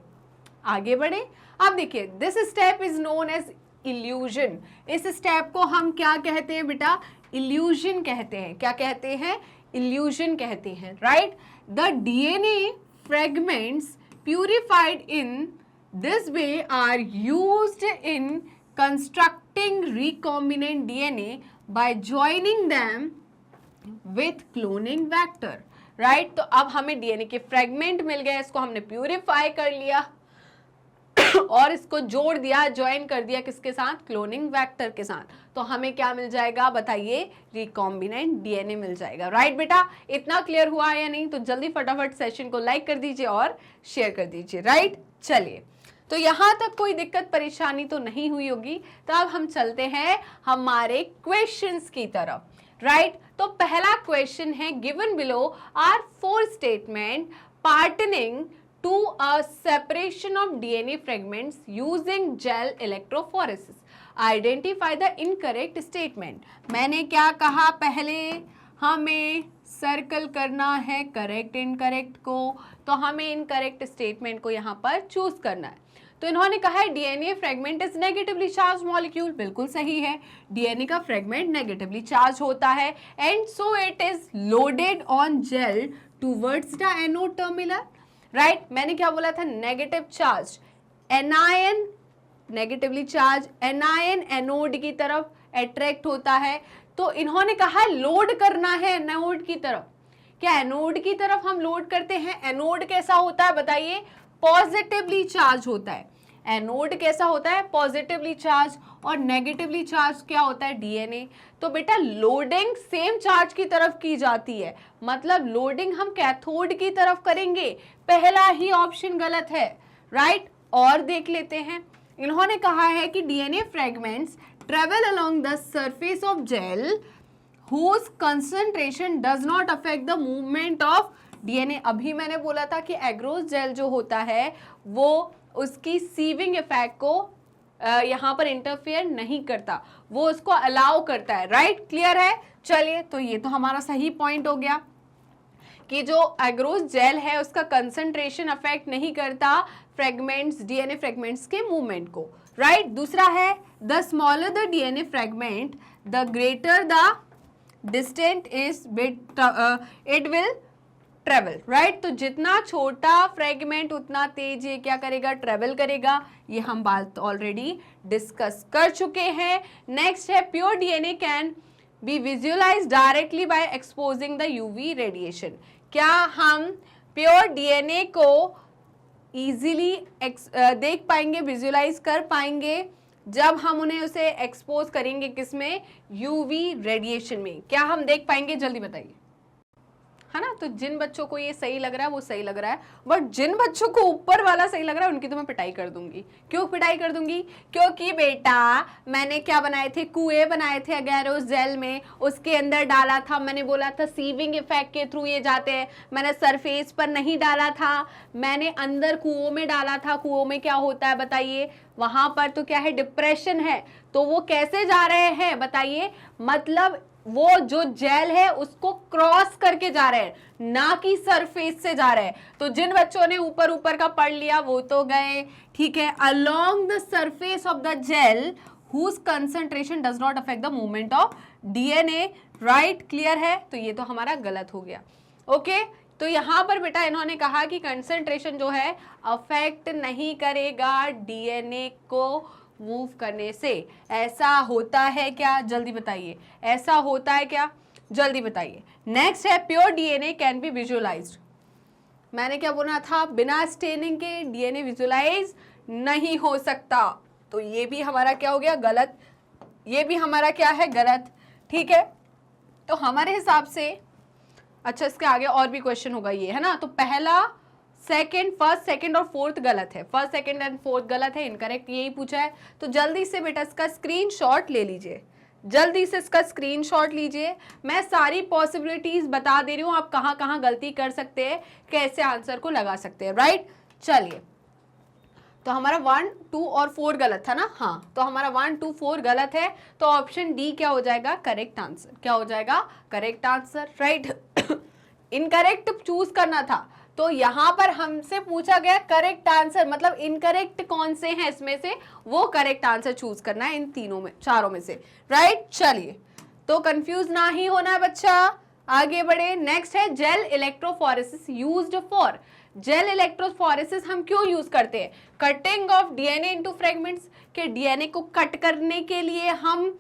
Speaker 1: आगे बढ़े। अब देखिए, this step is known as elution. इस स्टेप को हम क्या कहते हैं बेटा? इल्यूजन कहते हैं। क्या कहते हैं? इल्यूजन कहते हैं, right. The DNA fragments purified in this way are used in constructing recombinant DNA by joining them with cloning vector, right. तो अब हमें डीएनए के फ्रेगमेंट मिल गए, इसको हमने प्यूरिफाई कर लिया और इसको जोड़ दिया, ज्वाइन कर दिया किसके साथ? क्लोनिंग वेक्टर के साथ। तो हमें क्या मिल जाएगा बताइए? रिकॉम्बिनेंट डीएनए मिल जाएगा, राइट बेटा। इतना क्लियर हुआ है या नहीं? तो जल्दी फटाफट सेशन को लाइक कर दीजिए और शेयर कर दीजिए, राइट। चलिए, तो यहां तक कोई दिक्कत परेशानी तो नहीं हुई होगी। तो अब हम चलते हैं हमारे क्वेश्चंस की तरफ, राइट। तो पहला क्वेश्चन है, given below are 4 statement pertaining to a separation of DNA fragments using gel electrophoresis. Identify the incorrect statement. मैंने क्या कहा पहले? हमें सर्कल करना है करेक्ट इनकरेक्ट को, तो हमें इनकरेक्ट स्टेटमेंट को यहाँ पर चूज करना है। तो इन्होंने कहा है DNA fragment is negatively charge molecule. बिल्कुल सही है, डीएनए का फ्रेगमेंट नेगेटिवली चार्ज होता है and so it is loaded on gel towards the anode terminal, right. मैंने क्या बोला था? Negative charge anion, negatively charge anion anode की तरफ अट्रैक्ट होता है। तो इन्होंने कहा लोड करना है एनोड की तरफ। क्या एनोड की तरफ हम लोड करते हैं? एनोड कैसा होता है बताइए? पॉजिटिवली चार्ज होता है। एनोड कैसा होता है? Positively charge. और नेगेटिवली चार्ज क्या होता है? डीएनए। तो बेटा लोडिंग सेम चार्ज की तरफ की जाती है, मतलब लोडिंग हम कैथोड की तरफ करेंगे। पहला ही ऑप्शन गलत है, राइट। और देख लेते हैं, इन्होंने कहा है कि DNA fragments travel along the surface of gel whose concentration does not affect the movement of DNA. अभी मैंने बोला था कि एग्रोस जेल जो होता है वो उसकी सीविंग इफेक्ट को यहाँ पर इंटरफेयर नहीं करता, वो उसको अलाउ करता है, राइट। क्लियर है? चलिए, तो ये तो हमारा सही पॉइंट हो गया कि जो एग्रोस जेल है उसका कंसंट्रेशन अफेक्ट नहीं करता फ्रेगमेंट्स, डीएनए फ्रेगमेंट्स के मूवमेंट को, राइट। दूसरा है, the smaller the DNA fragment the greater the distant is it will travel, right. तो जितना छोटा फ्रेगमेंट उतना तेज ये क्या करेगा? ट्रेवल करेगा। ये हम बात ऑलरेडी डिस्कस कर चुके हैं। नेक्स्ट है, pure DNA can be visualize directly by exposing the UV radiation. क्या हम प्योर डीएनए को इजीली देख पाएंगे, विजुअलाइज कर पाएंगे जब हम उन्हें उसे एक्सपोज करेंगे? किसमें? यूवी रेडिएशन में। क्या हम देख पाएंगे? जल्दी बताइए, है ना। तो जिन बच्चों को ये सही लग रहा है वो सही लग रहा है, बट जिन बच्चों को ऊपर वाला सही लग रहा है उनकी तो मैं पिटाई कर दूंगी। क्यों पिटाई कर दूंगी? क्योंकि बेटा मैंने क्या बनाए थे? कुएं बनाए थे एगैरोस जेल में, उसके अंदर डाला था। मैंने बोला था सीविंग इफेक्ट के थ्रू ये जाते हैं। मैंने सरफेस पर नहीं डाला था, मैंने अंदर कुओं में डाला था। कुओं में क्या होता है बताइए? वहां पर तो क्या है? डिप्रेशन है। तो वो कैसे जा रहे हैं बताइए? मतलब वो जो जेल है उसको क्रॉस करके जा रहे हैं, ना कि सरफेस से जा रहे हैं। तो जिन बच्चों ने ऊपर ऊपर का पढ़ लिया वो तो गए, ठीक है। Along the surface of the gel whose concentration does not affect the movement of DNA, right. Clear है? तो ये तो हमारा गलत हो गया, ओके। तो यहां पर बेटा इन्होंने कहा कि कंसंट्रेशन जो है अफेक्ट नहीं करेगा डीएनए को मूव करने से। ऐसा होता है क्या? जल्दी बताइए, ऐसा होता है क्या? जल्दी बताइए। नेक्स्ट है, pure DNA can B visualised. मैंने क्या बोला था? बिना स्टेनिंग के डीएनए विजुअलाइज नहीं हो सकता। तो ये भी हमारा क्या हो गया? गलत। ये भी हमारा क्या है? गलत, ठीक है। तो हमारे हिसाब से, अच्छा इसके आगे और भी क्वेश्चन होगा ये, है ना। तो पहला, सेकंड, फर्स्ट, सेकंड और फोर्थ गलत है। फर्स्ट, सेकंड एंड फोर्थ गलत है, इनकरेक्ट यही पूछा है। तो जल्दी से बेटा इसका स्क्रीनशॉट ले लीजिए, जल्दी से इसका स्क्रीनशॉट लीजिए। मैं सारी पॉसिबिलिटीज बता दे रही हूँ, आप कहाँ कहाँ गलती कर सकते हैं, कैसे आंसर को लगा सकते हैं, राइट। चलिए, तो हमारा 1, 2 और 4 गलत था ना? हाँ, तो हमारा 1, 2, 4 गलत है। तो ऑप्शन डी क्या हो जाएगा? Correct answer. क्या हो जाएगा? Correct answer, right. Incorrect choose करना था, तो यहाँ पर हमसे पूछा गया करेक्ट आंसर, मतलब इनकरेक्ट कौन से हैं इसमें से, वो करेक्ट आंसर चूज करना है इन तीनों में, चारों में से, राइट। चलिए, तो कंफ्यूज ना ही होना है बच्चा, आगे बढ़े। नेक्स्ट है gel electrophoresis used for. Gel electrophoresis हम क्यों यूज करते हैं? Cutting of DNA into fragments, के डीएनए को कट करने के लिए हम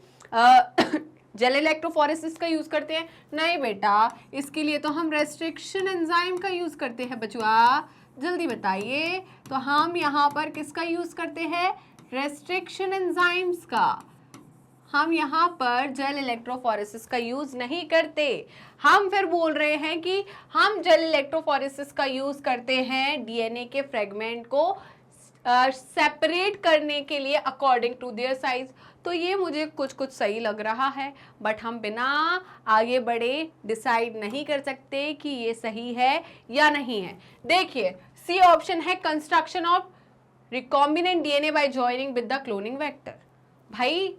Speaker 1: जेल इलेक्ट्रोफोरेसिस का यूज करते हैं? नहीं बेटा, इसके लिए तो हम रेस्ट्रिक्शन एंजाइम का यूज करते हैं बचुआ, जल्दी बताइए। तो हम यहाँ पर किसका यूज करते हैं? रेस्ट्रिक्शन एंजाइम्स का। हम यहाँ पर जेल इलेक्ट्रोफोरेसिस का यूज नहीं करते। हम फिर बोल रहे हैं कि हम जेल इलेक्ट्रोफोरेसिस का यूज करते हैं डीएनए के फ्रेगमेंट को सेपरेट करने के लिए अकॉर्डिंग टू देयर साइज। तो ये मुझे कुछ कुछ सही लग रहा है, बट हम बिना आगे बढ़े डिसाइड नहीं कर सकते कि ये सही है या नहीं है। देखिए, सी ऑप्शन है construction of recombinant DNA by joining with the cloning vector. भाई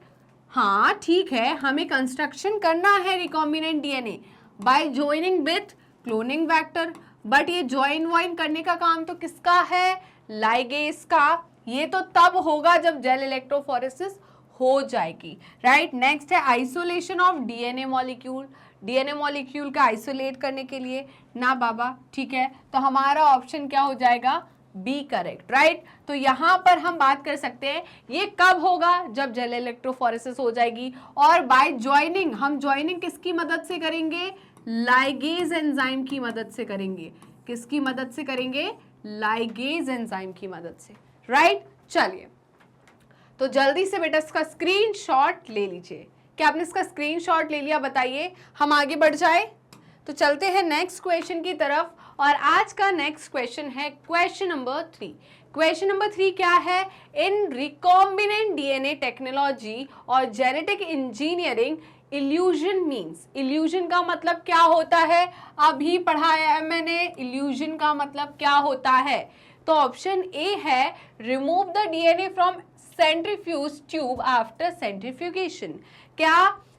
Speaker 1: हाँ ठीक है, हमें कंस्ट्रक्शन करना है recombinant DNA by joining with cloning vector, but ये ज्वाइन वाइन करने का काम तो किसका है? लाइगेज का। ये तो तब होगा जब जेल इलेक्ट्रोफोरेसिस हो जाएगी, राइट। नेक्स्ट है isolation of DNA molecule. DNA molecule का आइसोलेट करने के लिए ना बाबा, ठीक है, तो हमारा ऑप्शन क्या हो जाएगा? B correct, right. तो यहां पर हम बात कर सकते हैं ये कब होगा? जब जेल इलेक्ट्रोफोरेसिस हो जाएगी। और बाय ज्वाइनिंग, हम ज्वाइनिंग किसकी मदद से करेंगे? लाइगेज एंजाइम की मदद से करेंगे। किसकी मदद से करेंगे? लाइगेज एंजाइम की मदद से, राइट। चलिए, तो जल्दी से बेटा इसका स्क्रीनशॉट ले लीजिए। क्या आपने इसका स्क्रीनशॉट ले लिया? बताइए, हम आगे बढ़ जाए। तो चलते हैं नेक्स्ट क्वेश्चन की तरफ, और आज का नेक्स्ट क्वेश्चन है क्वेश्चन नंबर 3। क्वेश्चन नंबर 3 क्या है? इन रिकॉम्बिनेंट डीएनए टेक्नोलॉजी और genetic engineering illusion means. Illusion का मतलब क्या होता है? अभी पढ़ाया है मैंने, इल्यूजन का मतलब क्या होता है। तो ऑप्शन ए है remove the DNA from centrifuge tube after centrifugation. क्या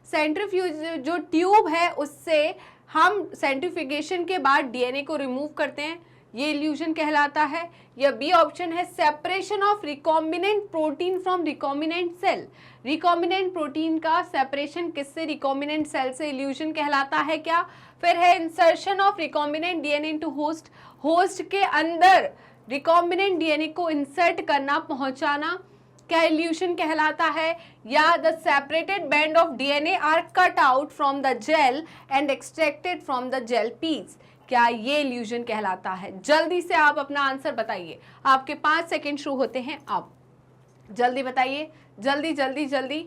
Speaker 1: सेंट्रीफ्यूज जो ट्यूब है उससे हम सेंट्रीफ्यूगेशन के बाद डीएनए को रिमूव करते हैं, ये इल्यूजन कहलाता है। या बी ऑप्शन है separation of recombinant protein from recombinant cell. Recombinant protein का सेपरेशन किससे? रिकॉम्बिनेंट सेल से, इल्यूजन कहलाता है क्या? फिर है insertion of recombinant DNA into host. Host के अंदर रिकॉम्बिनेंट डीएनए को इंसर्ट करना, पहुंचाना, क्या इल्यूशन कहलाता है? या the separated band of DNA are cut out from the gel and extracted from the gel piece, क्या ये इल्यूजन कहलाता है? जल्दी से आप अपना आंसर बताइए, आपके 5 सेकंड शुरू होते हैं अब, जल्दी बताइए, जल्दी जल्दी जल्दी।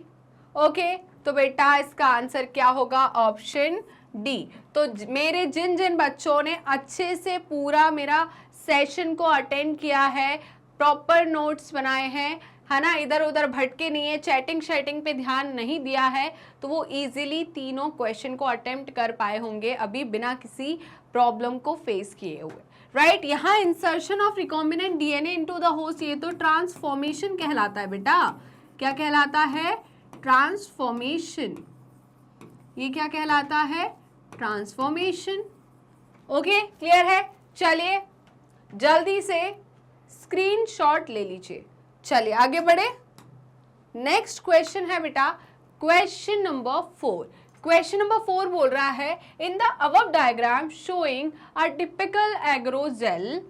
Speaker 1: ओके, तो बेटा इसका आंसर क्या होगा? Option D. तो मेरे जिन जिन बच्चों ने अच्छे से पूरा मेरा सेशन को अटेंड किया है, प्रॉपर नोट्स बनाए हैं, है ना, इधर उधर भटके नहीं है, चैटिंग शैटिंग पे ध्यान नहीं दिया है, तो वो इजीली तीनों क्वेश्चन को अटेम्प्ट कर पाए होंगे अभी बिना किसी प्रॉब्लम को फेस किए हुए, राइट। यहाँ insertion of recombinant DNA into the host, ये तो ट्रांसफॉर्मेशन कहलाता है बेटा। क्या कहलाता है? ट्रांसफॉर्मेशन। ये क्या कहलाता है? ट्रांसफॉर्मेशन। ओके, क्लियर है? चलिए जल्दी से स्क्रीनशॉट ले लीजिए। चलिए आगे बढ़े। नेक्स्ट क्वेश्चन है बेटा क्वेश्चन नंबर 4। क्वेश्चन नंबर 4 बोल रहा है in the above diagram showing a typical एग्रोजेल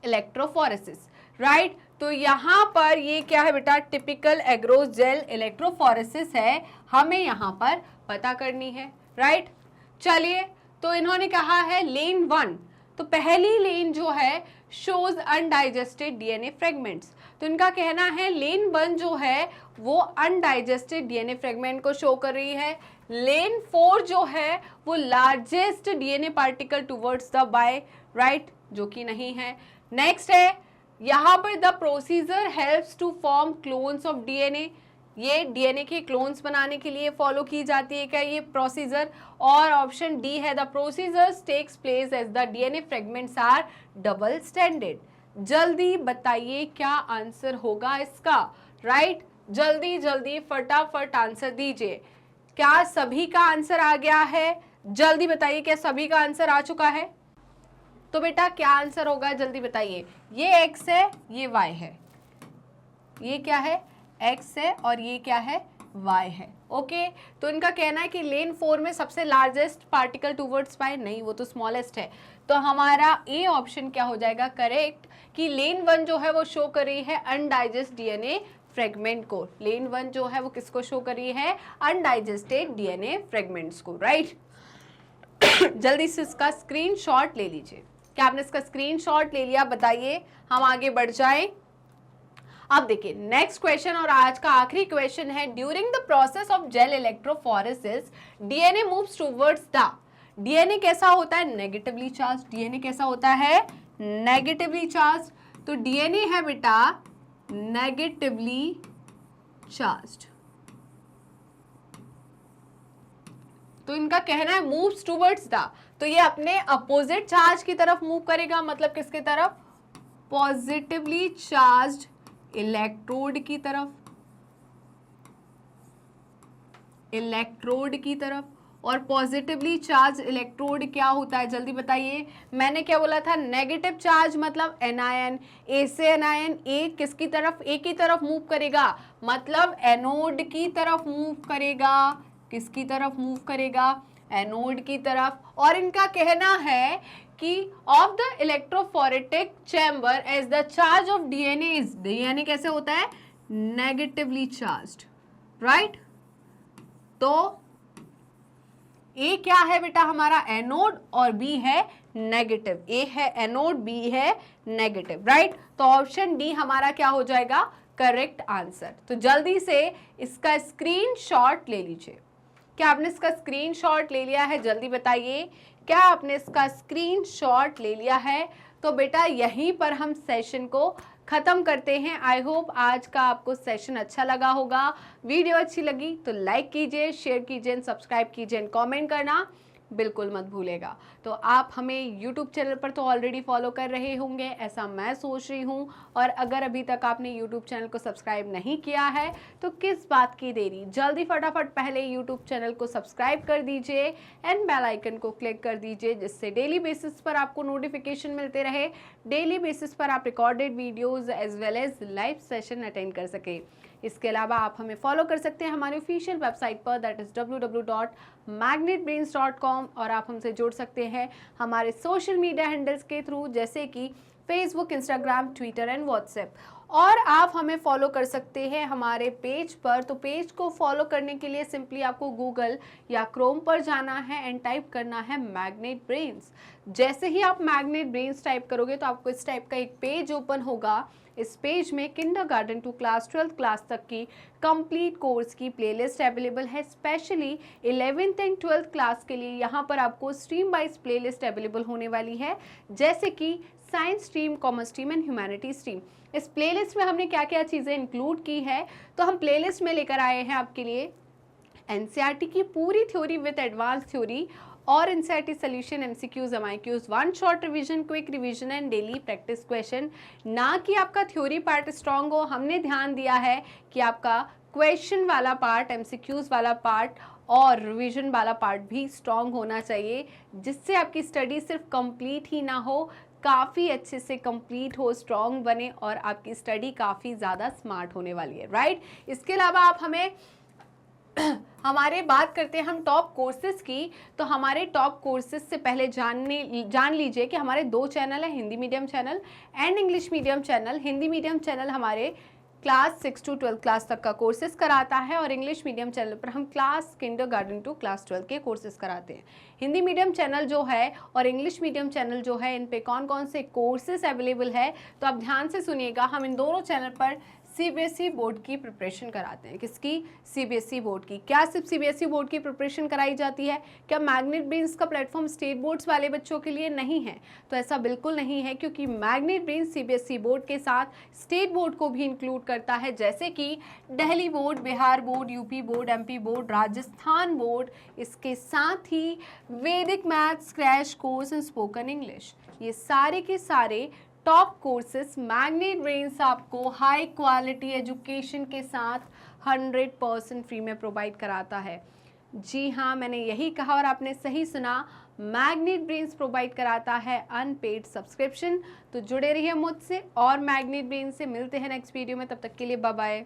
Speaker 1: electrophoresis, right. तो यहाँ पर ये क्या है बेटा? टिपिकल एग्रोजेल इलेक्ट्रोफोरेसिस है, हमें यहाँ पर पता करनी है, राइट। चलिए, तो इन्होंने कहा है लेन 1, तो पहली लेन जो है शोज अनडाइजेस्टेड डीएनए फ्रेगमेंट्स, तो इनका कहना है लेन 1 जो है वो अनडाइजेस्टेड डीएनए फ्रेगमेंट को शो कर रही है। लेन 4 जो है वो largest DNA particle towards the by, right, जो कि नहीं है। नेक्स्ट है यहाँ पर the procedure helps to form clones of DNA, ये डीएनए के क्लोन्स बनाने के लिए फॉलो की जाती है क्या ये प्रोसीजर? और ऑप्शन डी है the procedure takes place as the DNA fragments are double standard. जल्दी बताइए क्या आंसर होगा इसका, राइट। जल्दी जल्दी फटाफट आंसर दीजिए। क्या सभी का आंसर आ गया है? जल्दी बताइए, क्या सभी का आंसर आ चुका है? तो बेटा क्या आंसर होगा जल्दी बताइए। ये x है, ये y है, ये क्या है x है और ये क्या है y है। ओके तो इनका कहना है कि लेन 4 में सबसे लार्जेस्ट पार्टिकल टूवर्ड्स पाए, नहीं वो तो स्मॉलेस्ट है। तो हमारा ए ऑप्शन क्या हो जाएगा करेक्ट, कि लेन 1 जो है वो शो कर रही है अनडाइजेस्ट डीएनए फ्रेगमेंट को। लेन 1 जो है वो किसको शो कर रही है, अनडाइजेस्टेड डीएनए फ्रेगमेंट्स को, राइट। जल्दी से इसका स्क्रीनशॉट ले लीजिए। क्या आपने इसका स्क्रीनशॉट ले लिया, बताइए, हम आगे बढ़ जाएं। अब देखिए नेक्स्ट क्वेश्चन और आज का आखिरी क्वेश्चन है, during the process of gel electrophoresis DNA moves towards the, DNA कैसा होता है, नेगेटिवली चार्ज, डीएनए कैसा होता है, नेगेटिवली चार्ज। तो डीएनए है बेटा नेगेटिवली चार्ज्ड, तो इनका कहना है मूव्स टुवर्ड्स द, तो ये अपने अपोजिट चार्ज की तरफ मूव करेगा, मतलब किसकी तरफ, पॉजिटिवली चार्ज्ड इलेक्ट्रोड की तरफ, इलेक्ट्रोड की तरफ। और पॉजिटिवली चार्ज इलेक्ट्रोड क्या होता है जल्दी बताइए। मैंने क्या बोला था, नेगेटिव चार्ज मतलब एनायन, ए से एनायन ए किसकी तरफ, ए की तरफ मूव करेगा, मतलब एनोड की तरफ मूव करेगा, किसकी तरफ मूव करेगा, एनोड की तरफ। और इनका कहना है कि of the electrophoretic chamber as the charge of DNA is, DNA कैसे होता है, नेगेटिवली चार्ज्ड, राइट। तो ए क्या है बेटा हमारा एनोड और बी है नेगेटिव, ए है एनोड बी है नेगेटिव, राइट। तो ऑप्शन डी हमारा क्या हो जाएगा करेक्ट आंसर। तो जल्दी से इसका स्क्रीनशॉट ले लीजिए। क्या आपने इसका स्क्रीनशॉट ले लिया है जल्दी बताइए, क्या आपने इसका स्क्रीनशॉट ले लिया है। तो बेटा यहीं पर हम सेशन को ख़त्म करते हैं। आई होप आज का आपको सेशन अच्छा लगा होगा। वीडियो अच्छी लगी तो लाइक कीजिए, शेयर कीजिए, सब्सक्राइब कीजिए, कमेंट करना बिल्कुल मत भूलेगा। तो आप हमें YouTube चैनल पर तो ऑलरेडी फॉलो कर रहे होंगे, ऐसा मैं सोच रही हूँ। और अगर अभी तक आपने YouTube चैनल को सब्सक्राइब नहीं किया है तो किस बात की देरी, जल्दी फटाफट पहले YouTube चैनल को सब्सक्राइब कर दीजिए एंड बेल आइकन को क्लिक कर दीजिए, जिससे डेली बेसिस पर आपको नोटिफिकेशन मिलते रहे, डेली बेसिस पर आप recorded videos as well as live session attend कर सके। इसके अलावा आप हमें फॉलो कर सकते हैं हमारी ऑफिशियल वेबसाइट पर, दैट इज़ www.magnetbrains.com। और आप हमसे जुड़ सकते हैं हमारे सोशल मीडिया हैंडल्स के थ्रू, जैसे कि Facebook, Instagram, Twitter and WhatsApp. और आप हमें फॉलो कर सकते हैं हमारे पेज पर। तो पेज को फॉलो करने के लिए सिंपली आपको गूगल या क्रोम पर जाना है एंड टाइप करना है मैग्नेट ब्रेन्स। जैसे ही आप मैग्नेट ब्रेन्स टाइप करोगे तो आपको इस टाइप का एक पेज ओपन होगा। इस पेज में kindergarten to class 12th class तक की कंप्लीट कोर्स की प्लेलिस्ट अवेलेबल है। Specially 11th and 12th class के लिए यहाँ पर आपको स्ट्रीम वाइज प्लेलिस्ट अवेलेबल होने वाली है, जैसे कि science stream, commerce stream and humanity stream. इस प्लेलिस्ट में हमने क्या क्या चीज़ें इंक्लूड की है, तो हम प्लेलिस्ट में लेकर आए हैं आपके लिए एनसीईआरटी की पूरी थ्योरी विद एडवांस थ्योरी और NCERT solution, MCQs, MIQs, one short revision, quick revision and daily practice question. ना कि आपका थ्योरी पार्ट स्ट्रांग हो, हमने ध्यान दिया है कि आपका क्वेश्चन वाला पार्ट, एमसीक्यूज वाला पार्ट और रिवीजन वाला पार्ट भी स्ट्रांग होना चाहिए, जिससे आपकी स्टडी सिर्फ कंप्लीट ही ना हो, काफ़ी अच्छे से कंप्लीट हो, स्ट्रांग बने और आपकी स्टडी काफ़ी ज़्यादा स्मार्ट होने वाली है, राइट। इसके अलावा आप हमें हमारे बात करते हैं हम टॉप कोर्सेज की। तो हमारे टॉप कोर्सेज से पहले जान लीजिए कि हमारे 2 चैनल है, Hindi medium channel and English medium channel. Hindi medium channel हमारे क्लास 6 to 12 क्लास तक का कोर्सेज कराता है और इंग्लिश मीडियम चैनल पर हम क्लास किंडरगार्टन टू क्लास 12 के कोर्सेज कराते हैं। हिंदी मीडियम चैनल जो है और इंग्लिश मीडियम चैनल जो है, इन पे कौन कौन से कोर्सेज अवेलेबल है, तो आप ध्यान से सुनिएगा। हम इन दोनों चैनल पर सीबीएसई बोर्ड की प्रिपरेशन कराते हैं। किसकी? सीबीएसई बोर्ड की। क्या सिर्फ सीबीएसई बोर्ड की प्रिपरेशन कराई जाती है? क्या मैग्नेट ब्रेन्स का प्लेटफॉर्म स्टेट बोर्ड्स वाले बच्चों के लिए नहीं है? तो ऐसा बिल्कुल नहीं है, क्योंकि मैग्नेट ब्रेन्स सीबीएसई बोर्ड के साथ स्टेट बोर्ड को भी इंक्लूड करता है, जैसे कि Delhi board, Bihar board, UP board, MP board, Rajasthan board. इसके साथ ही वैदिक maths, crash course and spoken English, ये सारे के सारे टॉप कोर्सेस मैग्नेट ब्रेन्स आपको हाई क्वालिटी एजुकेशन के साथ 100% फ्री में प्रोवाइड कराता है। जी हाँ, मैंने यही कहा और आपने सही सुना। मैग्नेट ब्रेन्स प्रोवाइड कराता है अनपेड सब्सक्रिप्शन। तो जुड़े रहिए मुझसे और मैग्नेट ब्रेन से। मिलते हैं नेक्स्ट वीडियो में, तब तक के लिए बाय बाय।